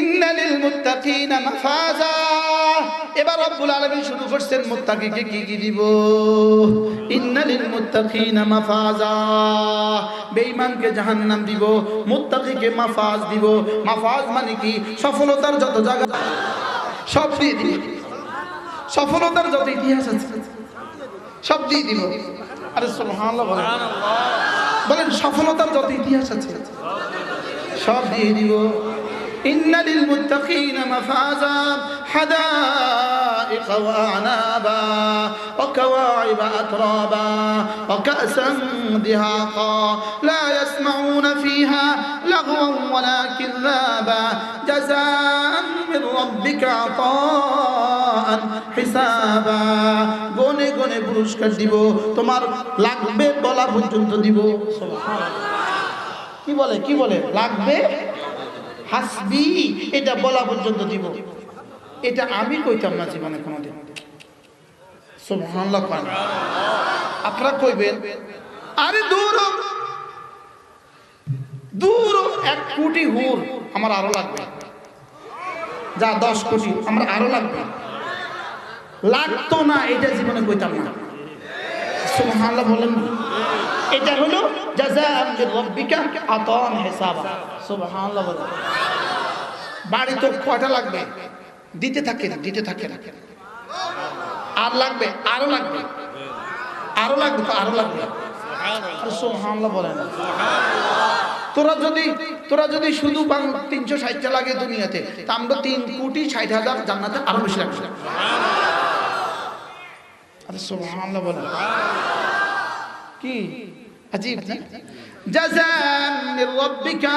ইন্নালিল মুত্তাকিনা মাফাজা। এবার রব্বুল আলামিন শুরু করছেন মুত্তাকিকে কি কি দিব। ইন্নালিল মুত্তাকিনা মাফাজা, বেঈমানকে জাহান্নাম দিব, মুত্তাকিকে মাফাজ দিব। মাফাজ মানে কি? সফলতার যত জায়গা সব দিয়ে দিব, সফলতার যত ইতিহাস আছে সব দিয়ে দিব। আরে সুবহানাল্লাহ বলেন, বলেন সফলতার যত ইতিহাস আছে সব দিয়ে দিব। ইন্নালিল মুত্তাকিনা মাফাজা হাদাইকা حدائق وأعنابا وكواعب أترابا وكأسا دهاقا لا يسمعون فيها لغوا ولا كذابا جزاء من ربك عطاء حسابا গনে গনে পুরস্কার দিব তোমার লাগবে বলা পর্যন্ত দিব সুবহানাল্লাহ কি বলে লাগবে হাসবি এটা বলা পর্যন্ত দিব এটা আমি কইতাম না জীবনে কোনোদিন সুবহানাল্লাহ আপনারা কইবেন আরে দূর দূর 1 কোটি হুর আমার আরো লাগবে যা 10 কোটি আমার আরো লাগবে লাগতো না এটা জীবনে কইতাম না সুবহানাল্লাহ বলেন এটা হলো জাযাআ মির রাব্বিকা আতান হিসাবা সুবহানাল্লাহ বলেন বাড়ি তো কয়টা লাগবে দিতে থাকে আর লাগবে আরো লাগবে আরো লাগবে সুবহানাল্লাহ বলেন তোরা যদি শুধু 360টা লাগে দুনিয়াতে তা আমরা 3,60,000 জান্নাতে আরো বেশি লাগবে আরে সুবহানাল্লাহ বলেন কি আজীব জাযাআন মির রাব্বিকা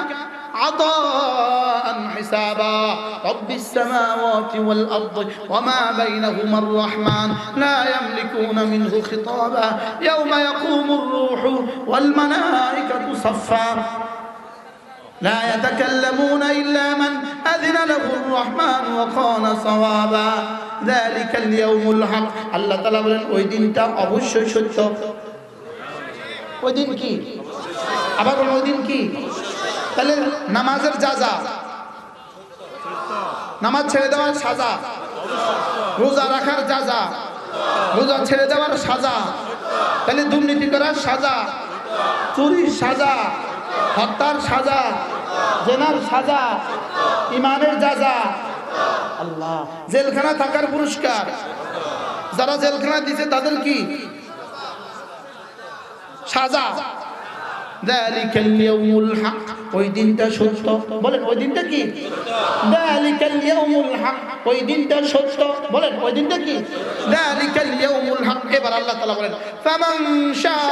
عطاء حسابا رب السماوات والأرض وما بينهما الرحمن لا يملكون منه خطابا يوم يقوم الروح والملائكة صفا لا يتكلمون إلا من أذن له الرحمن وقال صوابا ذلك اليوم الحق الله تعالى বলেন ওই দিনটা অবশ্যই সত্য ওই দিন কি আবার বলেন ওই দিন কি তাহলে নামাজের যাজা নামাজ ছেড়ে দেওয়ার সাজা রোজা রাখার যাজা রোজা ছেড়ে দেওয়ার সাজা তাহলে দুর্নীতি করার সাজা চুরির সাজা হত্যার সাজা জেনার সাজা ইমানের যাজা আল্লাহ জেলখানা থাকার পুরস্কার যারা জেলখানা দিয়েছে তাদের কি সাজা যালিকাল ইয়াউমুল হক ওই দিনটা সত্য বলেন ওই দিনটা কি যালিকাল ইয়াউমুল হক ওই দিনটা সত্য বলেন ওই দিনটা কি যালিকাল ইয়াউমুল হক এবার আল্লাহ তাআলা বলেন ফামান শাআ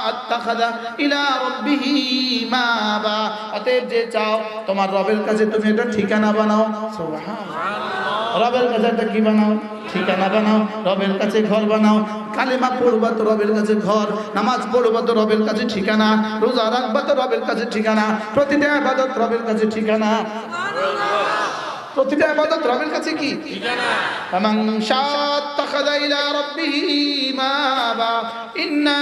আত্তাখাযা ইলা রাব্বিহি মাবা অতএব যে চাও তোমার রবের কাছে তুমি একটা ঠিকানা বানাও সুবহানাল্লাহ রবের কাছে একটা কি বানাও ঠিকানা বানাও রবের কাছে ঘর বানাও কালেমা পড়বা তো রবের কাছে ঘর নামাজ পড়বা তো রবের কাছে ঠিকানা রোজা রাখবা তো রবের কাছে ঠিকানা প্রতিটা ইবাদত রবের কাছে ঠিকানা প্রতিটা ইবাদত রবের কাছে কি ঠিকানা ফামান শাআত্তাখাযা ইলা রাব্বিহি মাবা ইন্না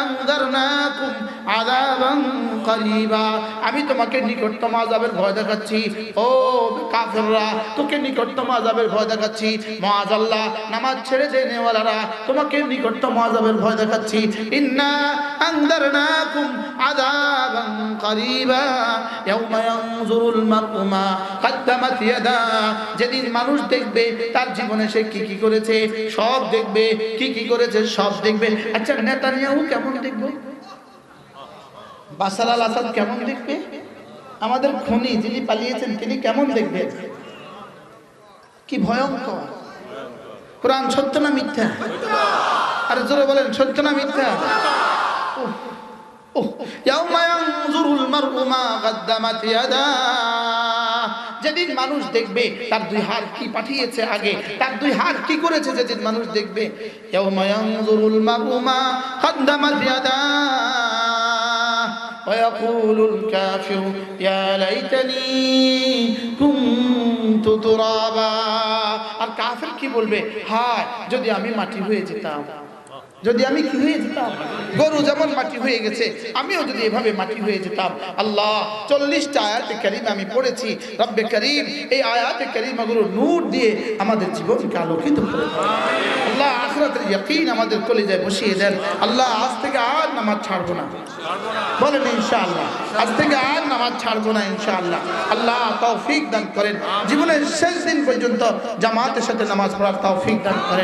আনযারনাকুম আযাবান করিবা আমি তোমাকে নিকটতম আযাবের ভয় দেখাচ্ছি ও কাফেররা তোকে নিকটতম আযাবের ভয় দেখাচ্ছি মাআযাল্লাহ নামাজ ছেড়ে দেনেওয়ালারা তোমাকে নিকটতম আযাবের ভয় দেখাচ্ছি ইন্না আনযারনাকুম আযাবান করিবা ইয়াওমা ইয়ানজুরুল মার'উ মা কদ্দামাত ইয়াদা যেদিন মানুষ দেখবে তার জীবনে সে কি করেছে সব দেখবে কি করেছে সব দেখবে আচ্ছা নেতানিয়াহু কেমন দেখবে বাশার আল আসাদ কেমন দেখবে আমাদের খুনি যিনি পালিয়েছেন তিনি কেমন দেখবেন কি ভয়ঙ্কর কোরআন সত্য না মিথ্যা আরে জোরে বলেন সত্য না মিথ্যা ইয়াউমা ইয়ানজুরুল মার'উ মা কদ্দামাত ইয়াদা যেদিন মানুষ দেখবে তার দুই হাত কি পাঠিয়েছে আগে তার দুই হাত কি করেছে যেদিন মানুষ দেখবে ইয়াউমা ইয়ানজুরুল মার'উ মা কদ্দামাত ইয়াদা ويقول الكافر يا ليتني كنت ترابا আর কাফের কি বলবে হায় যদি আমি মাটি হয়ে যেতাম যদি আমি কি হয়ে যেতাম গরু যেমন মাটি হয়ে গেছে আমিও যদি এভাবে মাটি হয়ে যেতাম আল্লাহ 40টা আয়াতে কারীমা আমি পড়েছি রব্বে কারীম এই আয়াতে কারীমাগুলো নূর দিয়ে আমাদের জীবনকে আলোকিত করে দেন আল্লাহ আখিরাতের ইয়াকিন আমাদের কলিজায় বসিয়ে দেন আল্লাহ আজ থেকে আর নামাজ ছাড়বো না বলেন ইনশাআল্লাহ আজ থেকে আর নামাজ ছাড়বো না ইনশাআল্লাহ আল্লাহ তৌফিক দান করেন জীবনের শেষ দিন পর্যন্ত জামাতের সাথে নামাজ পড়ার তৌফিক দান করেন